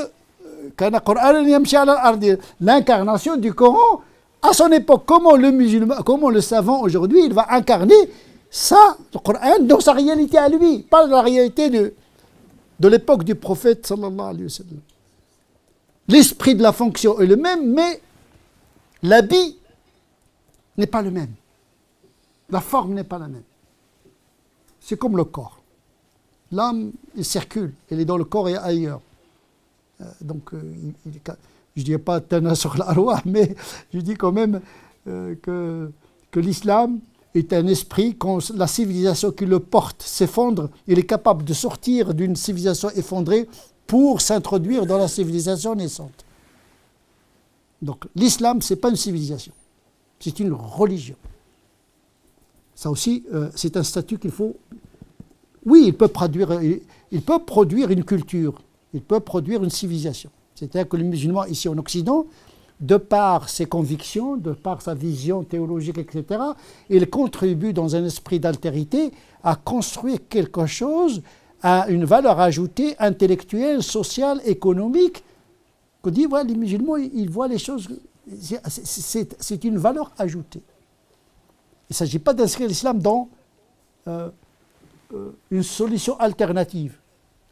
l'incarnation du Coran à son époque. Comment le musulman, comment le savant aujourd'hui, il va incarner ça, le Coran, dans sa réalité à lui, pas dans la réalité de l'époque du prophète sallallahu alayhi wa sallam. L'esprit de la fonction est le même, mais l'habit n'est pas le même. La forme n'est pas la même. C'est comme le corps. L'âme, il circule, elle est dans le corps et ailleurs. Donc, je ne dis pas Tana sur l'arwah, mais je dis quand même que l'islam est un esprit, quand la civilisation qui le porte s'effondre, il est capable de sortir d'une civilisation effondrée pour s'introduire dans la civilisation naissante. Donc l'islam, ce n'est pas une civilisation, c'est une religion. Ça aussi, c'est un statut qu'il faut... Oui, il peut produire une culture, il peut produire une civilisation. C'est-à-dire que le musulman, ici en Occident, de par ses convictions, de par sa vision théologique, etc., il contribue dans un esprit d'altérité à construire quelque chose, à une valeur ajoutée intellectuelle, sociale, économique. On dit, voilà, les musulmans, ils voient les choses, c'est une valeur ajoutée. Il ne s'agit pas d'inscrire l'islam dans une solution alternative.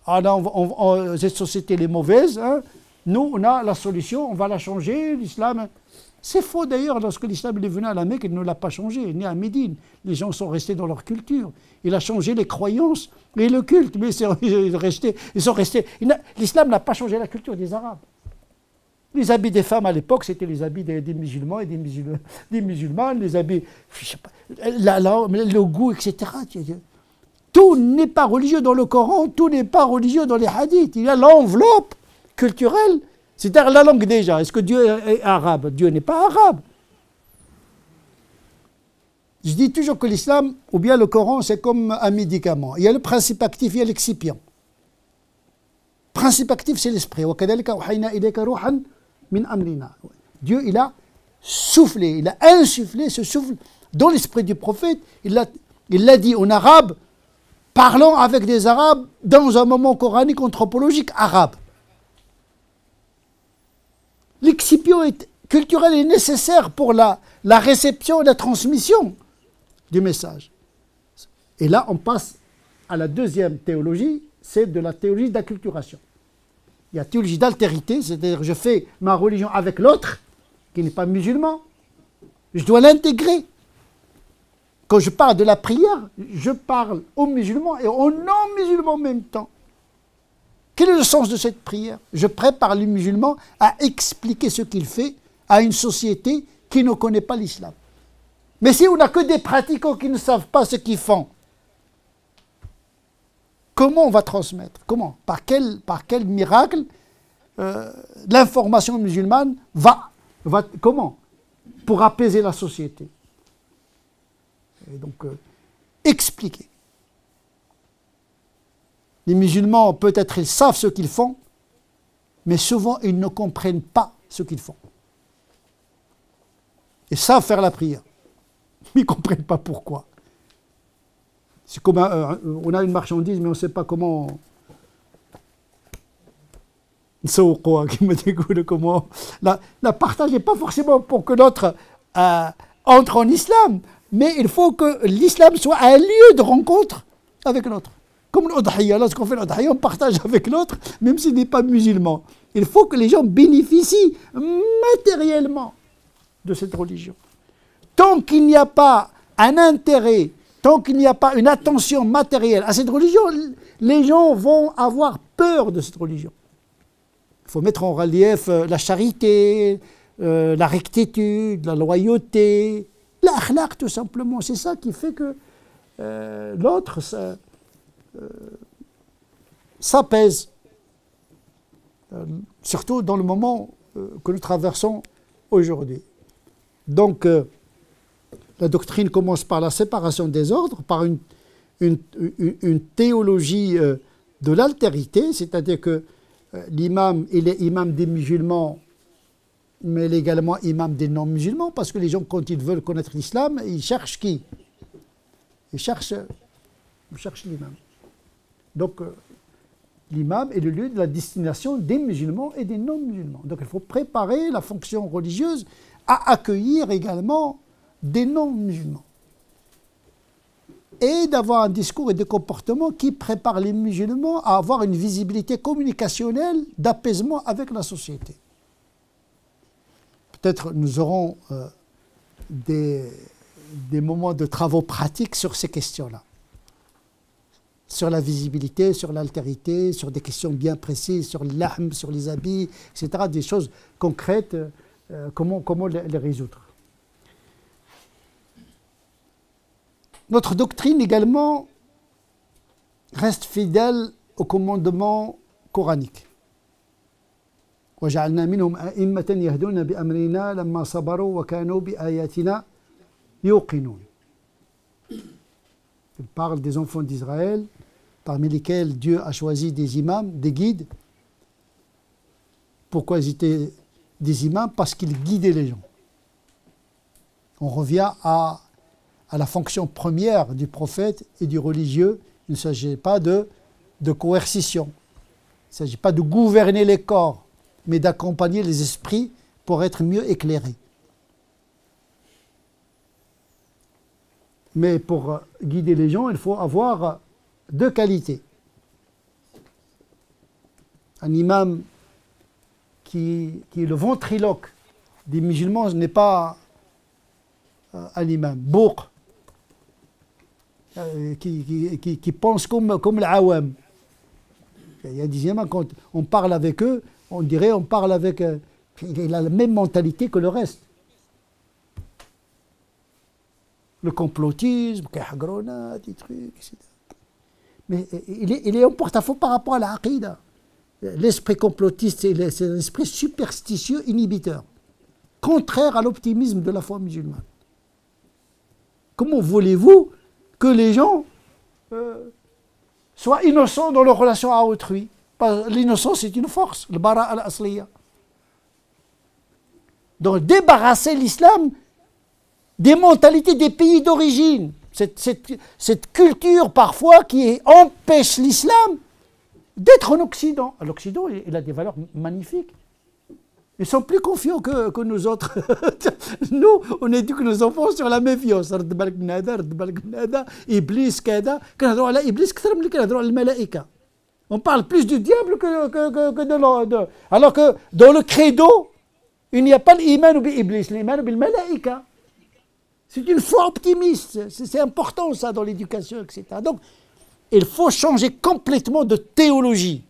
Ah non, cette société elle est mauvaise, hein. Nous, on a la solution, on va la changer, l'islam... C'est faux d'ailleurs, lorsque l'islam est venu à la Mecque, il ne l'a pas changé, ni à Médine. Les gens sont restés dans leur culture. Il a changé les croyances et le culte, mais ils sont restés... L'islam n'a pas changé la culture des Arabes. Les habits des femmes à l'époque, c'était les habits des musulmans et des musulmanes, les habits... Je sais pas, le goût, etc. Tout n'est pas religieux dans le Coran, tout n'est pas religieux dans les hadiths. Il y a l'enveloppe culturelle, c'est-à-dire la langue déjà. Est-ce que Dieu est arabe? Dieu n'est pas arabe. Je dis toujours que l'islam, ou bien le Coran, c'est comme un médicament. Il y a le principe actif, il y a l'excipient. Le principe actif, c'est l'esprit. Dieu, il a soufflé, il a insufflé ce souffle dans l'esprit du prophète. Il l'a dit en arabe, parlant avec des arabes dans un moment coranique anthropologique arabe. L'excipient culturel est nécessaire pour la réception et la transmission du message. Et là, on passe à la deuxième théologie, c'est de la théologie d'acculturation. Il y a la théologie d'altérité, c'est-à-dire je fais ma religion avec l'autre, qui n'est pas musulman. Je dois l'intégrer. Quand je parle de la prière, je parle aux musulmans et aux non-musulmans en même temps. Quel est le sens de cette prière? Je prépare les musulmans à expliquer ce qu'il fait à une société qui ne connaît pas l'islam. Mais si on n'a que des pratiquants qui ne savent pas ce qu'ils font, comment on va transmettre? Comment? Par quel miracle l'information musulmane va comment? Pour apaiser la société. Et donc, expliquer. Les musulmans, peut-être, ils savent ce qu'ils font, mais souvent, ils ne comprennent pas ce qu'ils font. Ils savent faire la prière, mais ils ne comprennent pas pourquoi. C'est comme on a une marchandise, mais on ne sait pas comment... qui me dégoûte, comment... La partage n'est pas forcément pour que l'autre entre en islam, mais il faut que l'islam soit un lieu de rencontre avec l'autre. Comme l'Udhiyya, lorsqu'on fait l'Udhiyya, on partage avec l'autre, même s'il n'est pas musulman. Il faut que les gens bénéficient matériellement de cette religion. Tant qu'il n'y a pas un intérêt, tant qu'il n'y a pas une attention matérielle à cette religion, les gens vont avoir peur de cette religion. Il faut mettre en relief la charité, la rectitude, la loyauté, l'akhlaq tout simplement. C'est ça qui fait que l'autre s'apaise. Surtout dans le moment que nous traversons aujourd'hui. Donc, la doctrine commence par la séparation des ordres, par une théologie de l'altérité, c'est-à-dire que l'imam, il est imam des musulmans, mais il est également imam des non-musulmans, parce que les gens, quand ils veulent connaître l'islam, ils cherchent qui? Ils cherchent l'imam. Donc, l'imam est le lieu de la destination des musulmans et des non-musulmans. Donc, il faut préparer la fonction religieuse à accueillir également des non-musulmans. Et d'avoir un discours et des comportements qui préparent les musulmans à avoir une visibilité communicationnelle d'apaisement avec la société. Peut-être nous aurons des moments de travaux pratiques sur ces questions-là. Sur la visibilité, sur l'altérité, sur des questions bien précises, sur l'ahm, sur les habits, etc. Des choses concrètes, comment les résoudre. Notre doctrine également reste fidèle au commandement coranique. وَجَعَلْنَا مِنْهُمْ أَئِمَّةً يَهْدُونَ بِأَمْرِنَا لَمَّا صَبَرُوا وَكَانُوا بِآيَاتِنَا يُوقِنُونَ. Il parle des enfants d'Israël, parmi lesquels Dieu a choisi des imams, des guides. Pourquoi ils étaient des imams? Parce qu'ils guidaient les gens. On revient à la fonction première du prophète et du religieux. Il ne s'agit pas de coercition. Il ne s'agit pas de gouverner les corps, mais d'accompagner les esprits pour être mieux éclairés. Mais pour guider les gens, il faut avoir deux qualités. Un imam qui est le ventriloque des musulmans n'est pas un imam. Bourg, qui pense comme l'awam. Il y a des imams, quand on parle avec eux, on dirait on parle avec... il a la même mentalité que le reste. Le complotisme, des trucs, etc. Mais il est en porte-à-faux par rapport à la aqida. L'esprit complotiste, c'est un esprit superstitieux, inhibiteur, contraire à l'optimisme de la foi musulmane. Comment voulez-vous que les gens soient innocents dans leur relation à autrui? L'innocence, c'est une force, le bara al-asliya. Donc débarrasser l'islam des mentalités des pays d'origine, cette culture parfois qui empêche l'islam d'être en Occident. L'Occident, il a des valeurs magnifiques. Ils sont plus confiants que nous autres. Nous, on éduque nos enfants sur la méfiance. On parle plus du diable que de l'ordre. Alors que dans le credo, il n'y a pas l'iman ou bi-iblis, l'iman ou bil-malaïka. C'est une foi optimiste. C'est important ça dans l'éducation, etc. Donc, il faut changer complètement de théologie.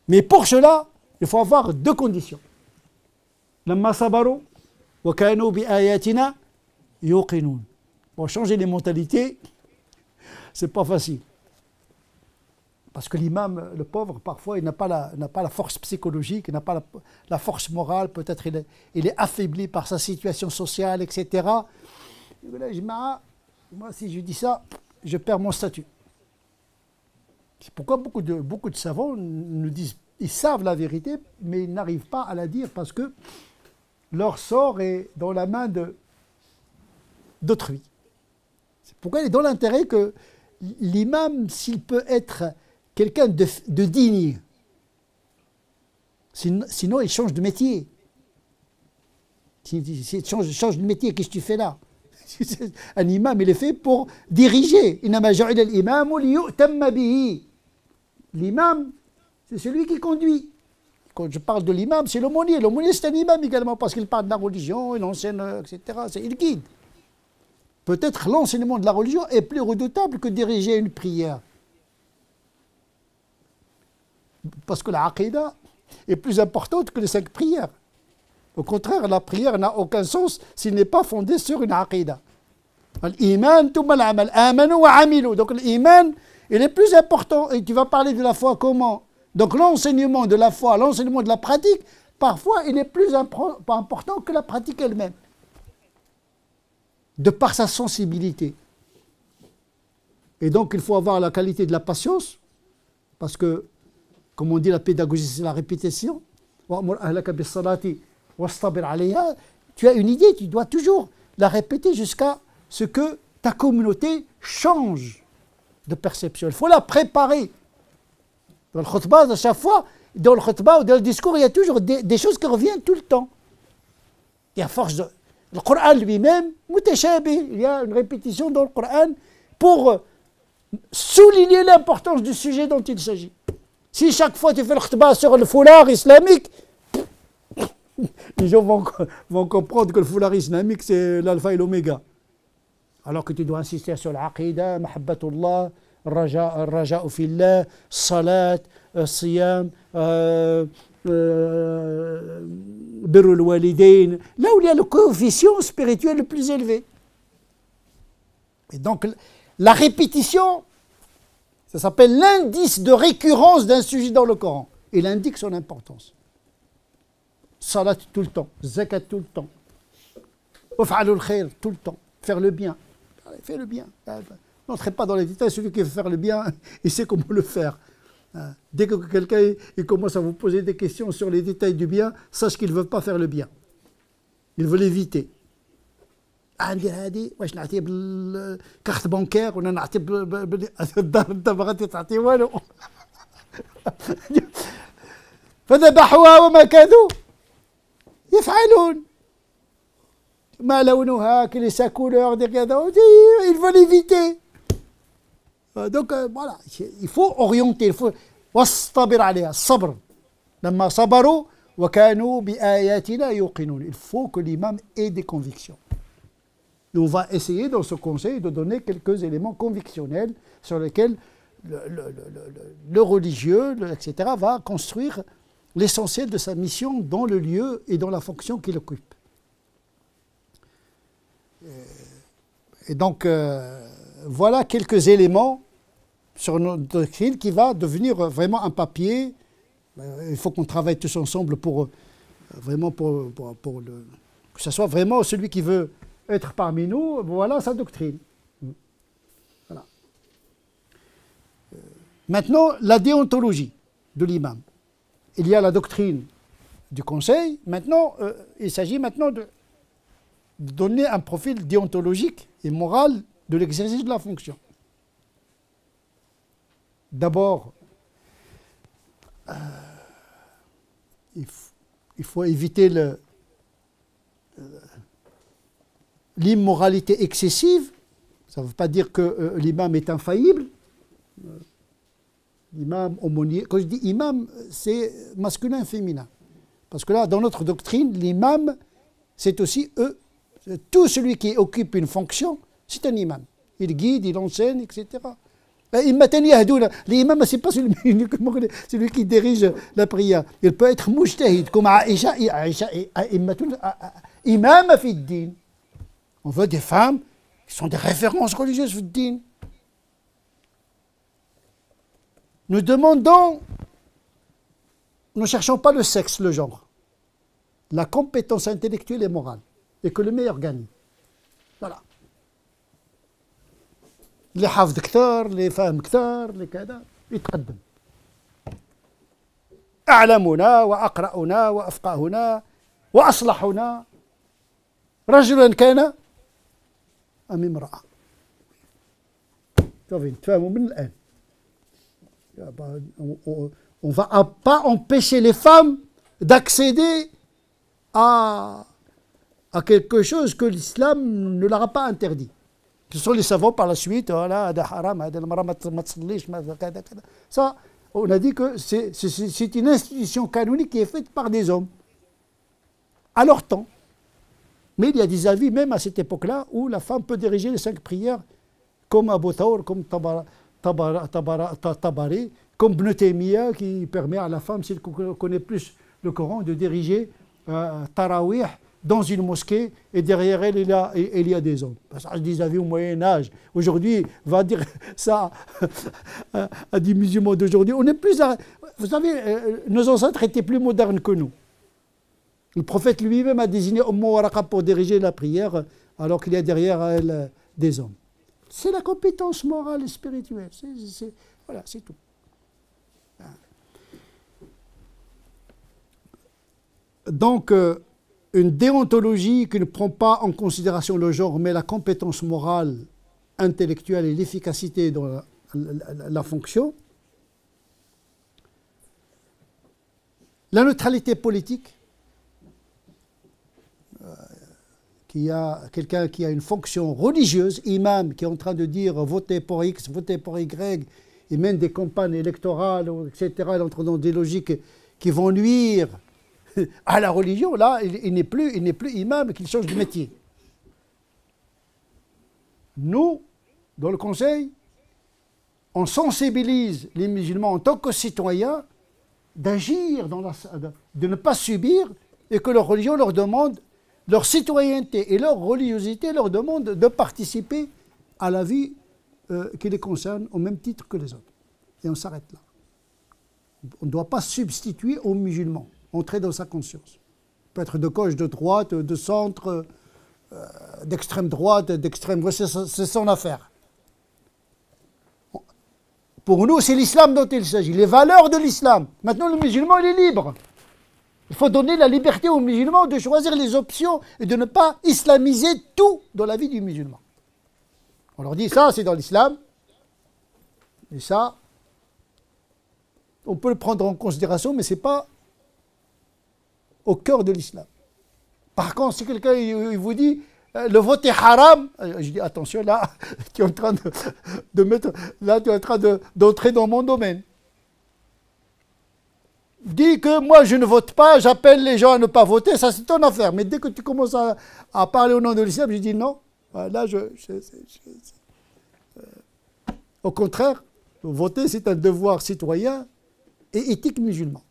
Mais pour cela, il faut avoir deux conditions. Lamma sabaru wa kanu bi ayatina yuqinun. Pour changer les mentalités, c'est pas facile. Parce que l'imam, le pauvre, parfois, il n'a pas la force psychologique, il n'a pas la force morale, peut-être il est affaibli par sa situation sociale, etc. Et voilà, moi, si je dis ça, je perds mon statut. C'est pourquoi beaucoup de savants nous disent, ils savent la vérité, mais ils n'arrivent pas à la dire parce que leur sort est dans la main d'autrui. C'est pourquoi il est dans l'intérêt que l'imam, s'il peut être quelqu'un de digne, sinon il change de métier. S'il change de métier, qu'est-ce que tu fais là? Un imam, il est fait pour diriger. L'imam, c'est celui qui conduit. Quand je parle de l'imam, c'est l'aumônier. L'aumônier, c'est un imam également, parce qu'il parle de la religion, il enseigne, etc. Il guide. Peut-être l'enseignement de la religion est plus redoutable que diriger une prière. Parce que la aqidah est plus importante que les 5 prières. Au contraire, la prière n'a aucun sens s'il n'est pas fondé sur une aqidah. L'iman, tout mal amal. Amanu wa amilu. Donc l'iman, il est plus important. Et tu vas parler de la foi comment? Donc l'enseignement de la foi, l'enseignement de la pratique, parfois il est plus important que la pratique elle-même. De par sa sensibilité. Et donc il faut avoir la qualité de la patience, parce que, comme on dit, la pédagogie c'est la répétition. Tu as une idée, tu dois toujours la répéter jusqu'à ce que ta communauté change de perception. Il faut la préparer. Dans le khutbah, à chaque fois, dans le khutbah ou dans le discours, il y a toujours des choses qui reviennent tout le temps. Et à force de... Le Coran lui-même, mutashabih, il y a une répétition dans le Coran pour souligner l'importance du sujet dont il s'agit. Si chaque fois tu fais le khutbah sur le foulard islamique, les gens vont comprendre que le foulard islamique c'est l'alpha et l'oméga. Alors que tu dois insister sur l'aqidah, mahabbatullah, raja'u fillah, salat, siyam, birrul walidain, là où il y a le coefficient spirituel le plus élevé. Et donc la répétition, ça s'appelle l'indice de récurrence d'un sujet dans le Coran. Il indique son importance. Salat tout le temps, zakat tout le temps, uf'alul khair tout le temps, faire le bien. Fais le bien. N'entrez pas dans les détails, celui qui veut faire le bien, il sait comment le faire. Dès que quelqu'un commence à vous poser des questions sur les détails du bien, sache qu'il ne veut pas faire le bien. Il veut l'éviter. عندي هذه واش نعطيه بالكارت بانكير ولا نعطيه بالدار انت ما غادي تعطيه والو فذبحوها وما كادوا يفعلون ما لونها quelle est sa couleur ils veulent éviter. Donc voilà, il faut orienter, il faut واصطبر عليها الصبر لما صبروا وكانوا بآياتنا يوقنون. Il faut que l'imam ait des convictions. Et on va essayer dans ce conseil de donner quelques éléments convictionnels sur lesquels le religieux, etc., va construire l'essentiel de sa mission dans le lieu et dans la fonction qu'il occupe. Et donc, voilà quelques éléments sur notre doctrine qui va devenir vraiment un papier. Il faut qu'on travaille tous ensemble pour vraiment que ce soit vraiment celui qui veut être parmi nous, voilà sa doctrine. Voilà. Maintenant, la déontologie de l'imam. Il y a la doctrine du conseil. Maintenant, il s'agit maintenant de donner un profil déontologique et moral de l'exercice de la fonction. D'abord, il faut éviter l'immoralité excessive. Ça ne veut pas dire que l'imam est infaillible. L'imam aumônier, quand je dis imam, c'est masculin et féminin. Parce que là, dans notre doctrine, l'imam, c'est aussi eux. Tout celui qui occupe une fonction, c'est un imam. Il guide, il enseigne, etc. L'imam, ce n'est pas celui qui dirige la prière. Il peut être mujtahid, comme Aïcha, imam fi din. On veut des femmes qui sont des références religieuses fi din. Nous demandons, nous ne cherchons pas le sexe, le genre. La compétence intellectuelle et morale. Et que le meilleur gagne. Voilà. Les حافظ كثار, les فاهم كثار, les كذا, يتقدم. أعلمنا وأقرأنا وأفقهنا وأصلحنا رجلا كان أم امرأة. تفهموا من الآن. On ne va pas empêcher les femmes d'accéder à quelque chose que l'islam ne leur a pas interdit. Ce sont les savants par la suite, voilà, ça, on a dit que c'est une institution canonique qui est faite par des hommes, à leur temps. Mais il y a des avis, même à cette époque-là, où la femme peut diriger les 5 prières, comme Abu Thawr, comme Tabari, comme Ibn Taymiyyah, qui permet à la femme, si elle connaît plus le Coran, de diriger tarawih dans une mosquée et derrière elle, il y a des hommes. Ça, je dis, au Moyen-Âge. Aujourd'hui, va dire ça à des musulmans d'aujourd'hui. On est plus. Vous savez, nos ancêtres étaient plus modernes que nous. Le prophète lui-même a désigné Waraka pour diriger la prière, alors qu'il y a derrière elle des hommes. C'est la compétence morale et spirituelle. Voilà, c'est tout. Donc, une déontologie qui ne prend pas en considération le genre, mais la compétence morale, intellectuelle et l'efficacité dans la fonction. La neutralité politique. Il y a quelqu'un qui a une fonction religieuse, imam, qui est en train de dire votez pour X, votez pour Y, il mène des campagnes électorales, etc., il entre dans des logiques qui vont nuire à la religion. Là, il n'est plus imam, qu'il change de métier. Nous, dans le Conseil, on sensibilise les musulmans en tant que citoyens d'agir, de ne pas subir, et que leur religion leur demande, leur citoyenneté et leur religiosité leur demandent de participer à la vie qui les concerne au même titre que les autres. Et on s'arrête là. On ne doit pas substituer aux musulmans, entrer dans sa conscience. Il peut être de gauche, de droite, de centre, d'extrême droite, d'extrême gauche, c'est son affaire. Pour nous, c'est l'islam dont il s'agit, les valeurs de l'islam. Maintenant, le musulman, il est libre. Il faut donner la liberté aux musulmans de choisir les options et de ne pas islamiser tout dans la vie du musulman. On leur dit ça, c'est dans l'islam. Et ça, on peut le prendre en considération, mais ce n'est pas au cœur de l'islam. Par contre, si quelqu'un il vous dit le vote est haram, je dis attention, là, tu es en train de mettre, là, tu es en train d'entrer dans mon domaine. Dis que moi je ne vote pas, j'appelle les gens à ne pas voter, ça c'est ton affaire. Mais dès que tu commences à parler au nom de l'islam, je dis non. Là, au contraire, voter c'est un devoir citoyen et éthique musulman.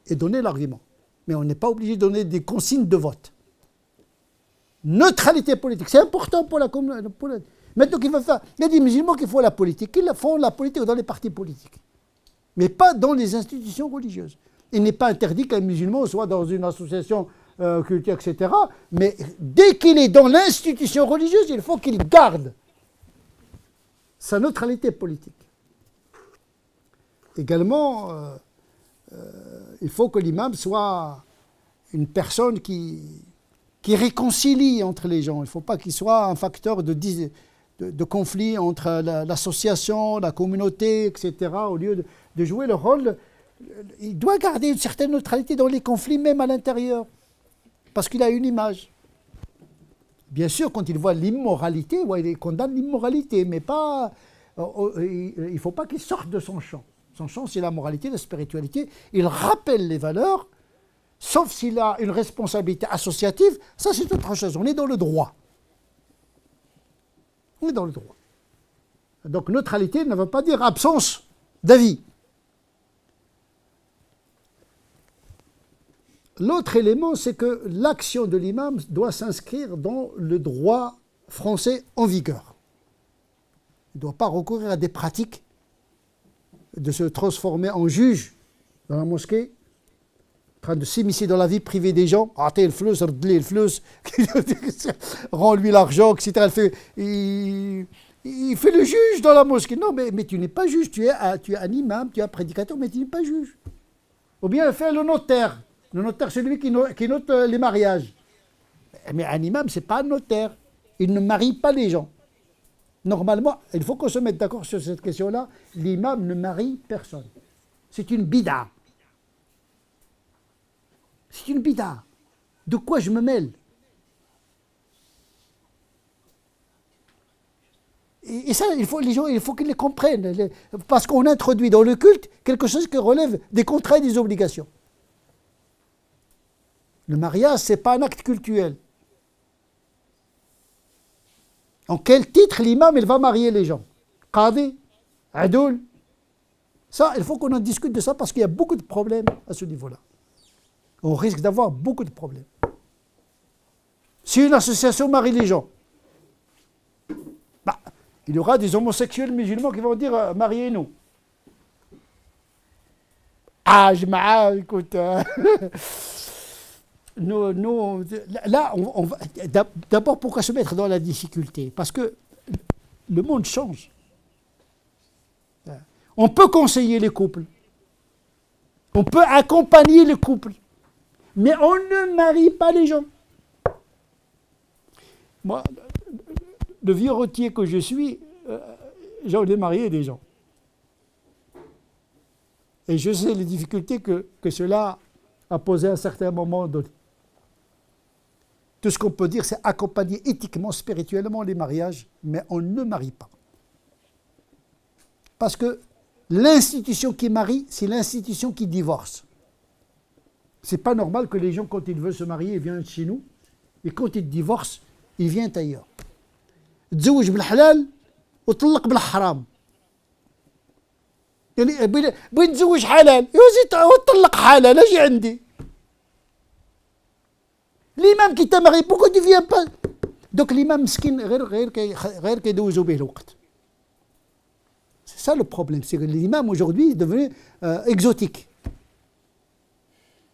Et donner l'argument. Mais on n'est pas obligé de donner des consignes de vote. Neutralité politique, c'est important pour la communauté. Maintenant qu'il va faire, il y a des musulmans qui font la politique, qui font la politique dans les partis politiques. Mais pas dans les institutions religieuses. Il n'est pas interdit qu'un musulman soit dans une association culturelle, etc. Mais dès qu'il est dans l'institution religieuse, il faut qu'il garde sa neutralité politique. Également, il faut que l'imam soit une personne qui réconcilie entre les gens. Il ne faut pas qu'il soit un facteur de conflit entre l'association, la communauté, etc. Au lieu de jouer le rôle, il doit garder une certaine neutralité dans les conflits, même à l'intérieur, parce qu'il a une image. Bien sûr, quand il voit l'immoralité, ouais, il condamne l'immoralité, mais pas, il ne faut pas qu'il sorte de son champ. Son champ, c'est la moralité, la spiritualité. Il rappelle les valeurs, sauf s'il a une responsabilité associative, ça c'est autre chose. On est dans le droit. On est dans le droit. Donc neutralité ne veut pas dire absence d'avis. L'autre élément, c'est que l'action de l'imam doit s'inscrire dans le droit français en vigueur. Il ne doit pas recourir à des pratiques de se transformer en juge dans la mosquée, en train de s'immiscer dans la vie privée des gens. Arrêtez le flux, rends-lui l'argent, etc. Il fait le juge dans la mosquée. Non, mais tu n'es pas juge, tu es un imam, tu es un prédicateur, mais tu n'es pas juge. Ou bien fait le notaire. Le notaire, c'est lui qui note les mariages. Mais un imam, ce n'est pas un notaire. Il ne marie pas les gens. Normalement, il faut qu'on se mette d'accord sur cette question-là. L'imam ne marie personne. C'est une bida. C'est une bida. De quoi je me mêle? Et ça, les gens, il faut qu'ils les comprennent. Parce qu'on introduit dans le culte quelque chose qui relève des contrats et des obligations. Le mariage, ce n'est pas un acte cultuel. En quel titre l'imam, il va marier les gens? Qadi, adoul. Ça, il faut qu'on en discute de ça parce qu'il y a beaucoup de problèmes à ce niveau-là. on risque d'avoir beaucoup de problèmes. Si une association marie les gens, bah, il y aura des homosexuels musulmans qui vont dire mariez-nous. Ah, écoute, là, on va d'abord, pourquoi se mettre dans la difficulté? Parce que le monde change. On peut conseiller les couples, on peut accompagner les couples, mais on ne marie pas les gens. Moi, le vieux rôtier que je suis, j'en ai marié des gens. Et je sais les difficultés que cela a posé à un certain moment donné. Tout ce qu'on peut dire, c'est accompagner éthiquement, spirituellement les mariages, mais on ne marie pas. Parce que l'institution qui marie, c'est l'institution qui divorce. C'est pas normal que les gens, quand ils veulent se marier, ils viennent chez nous, et quand ils divorcent, ils viennent ailleurs. تزوج بالحلال وطلق بالحرام. يعني بغيت نتزوج حلال وطلق حلال اجي عندي. L'imam qui t'a marié, pourquoi tu viens pas? Donc l'imam مسكين غير كيدوزوا به الوقت. C'est ça le problème, c'est que l'imam aujourd'hui est devenu exotique.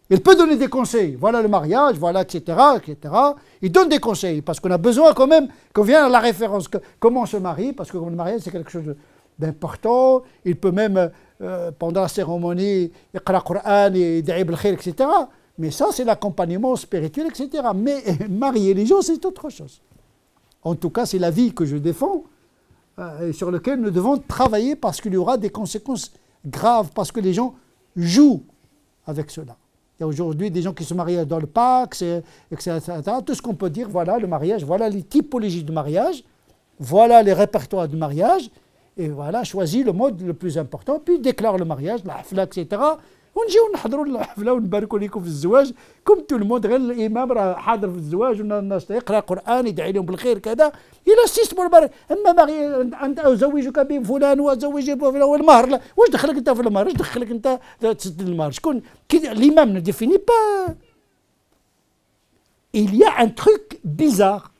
Il peut donner des conseils, voilà le mariage, voilà, etc., etc. Il donne des conseils, parce qu'on a besoin quand même qu'on vienne à la référence, comment on se marie, parce que le mariage c'est quelque chose d'important. Il peut même, pendant la cérémonie, يقرأ Coran et يدعي بالخير, etc. Mais ça, c'est l'accompagnement spirituel, etc. Mais marier les gens, c'est autre chose. En tout cas, c'est la vie que je défends, et sur laquelle nous devons travailler, parce qu'il y aura des conséquences graves, parce que les gens jouent avec cela. Il y a aujourd'hui des gens qui se marient dans le Pax, etc. Tout ce qu'on peut dire, voilà le mariage, voilà les typologies du mariage, voilà les répertoires du mariage, et voilà, choisis le mode le plus important, puis déclare le mariage, la hafla, etc. ونجيو نحضروا الحفله ونباركوا لكم في الزواج كم تو الموند غير الامام راه حاضر في الزواج والناس يقرا قران يدعي لهم بالخير كذا الى السيستم البر اما باغي انت ازوجك بفلان وازوجك بفلان والمهر لا واش دخلك انت في المهر واش دخلك انت تسد المهر شكون الامام ne définit pas. Il y a un truc bizarre.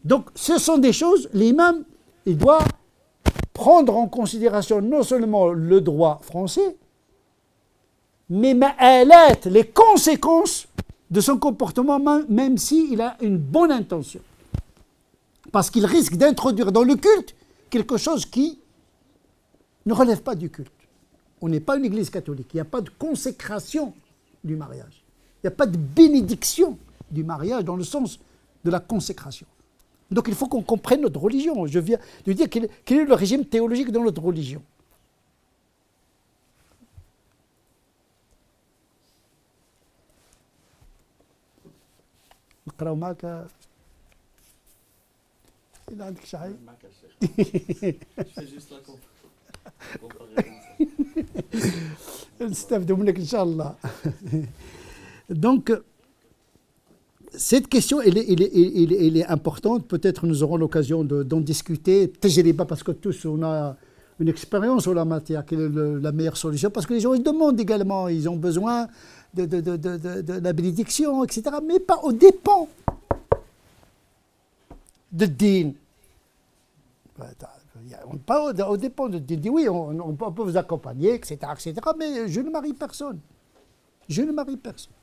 Donc ce sont des choses, l'imam il doit prendre en considération non seulement le droit français, mais les conséquences de son comportement, même s'il a une bonne intention. Parce qu'il risque d'introduire dans le culte quelque chose qui ne relève pas du culte. On n'est pas une église catholique, il n'y a pas de consécration du mariage. Il n'y a pas de bénédiction du mariage dans le sens de la consécration. Donc il faut qu'on comprenne notre religion. Je viens de dire quel est le régime théologique de notre religion. نقراو معك إذا عندك شي حاجة. نستافدوا منك إن شاء الله. Donc cette question, elle est importante. Peut-être nous aurons l'occasion d'en discuter. Parce que tous, on a une expérience sur la matière. Quelle est la meilleure solution? Parce que les gens ils demandent également, ils ont besoin de la bénédiction, etc. Mais pas aux dépens de din. Pas aux dépens de din. Oui, on peut vous accompagner, etc., etc. Mais je ne marie personne. Je ne marie personne.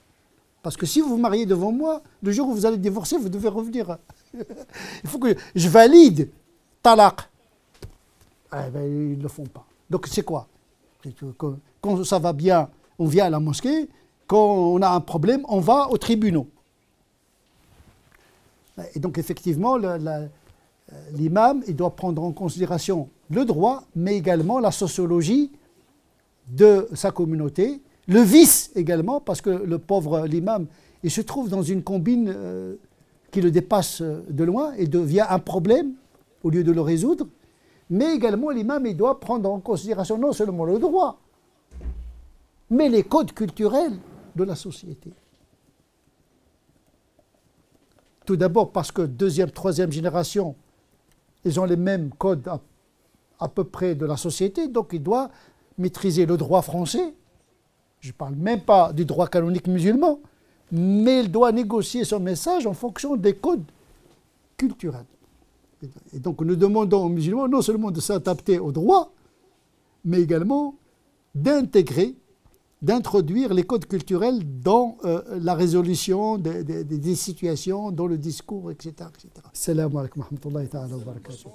Parce que si vous vous mariez devant moi, le jour où vous allez divorcer, vous devez revenir. Il faut que je valide talaq. Eh ben, ils ne le font pas. Donc c'est quoi? Quand ça va bien, on vient à la mosquée. Quand on a un problème, on va aux tribunaux. Et donc effectivement, l'imam, il doit prendre en considération le droit, mais également la sociologie de sa communauté. Le vice également, parce que le pauvre l'imam, il se trouve dans une combine qui le dépasse de loin et devient un problème au lieu de le résoudre. Mais également l'imam, il doit prendre en considération non seulement le droit, mais les codes culturels de la société. Tout d'abord parce que deuxième, troisième génération, ils ont les mêmes codes à peu près de la société, donc il doit maîtriser le droit français. Je ne parle même pas du droit canonique musulman, mais il doit négocier son message en fonction des codes culturels. Et donc nous demandons aux musulmans non seulement de s'adapter au droit, mais également d'intégrer, d'introduire les codes culturels dans la résolution des situations, dans le discours, etc. Salam alaikum wa rahmatullahi ta'ala wa barakatuh.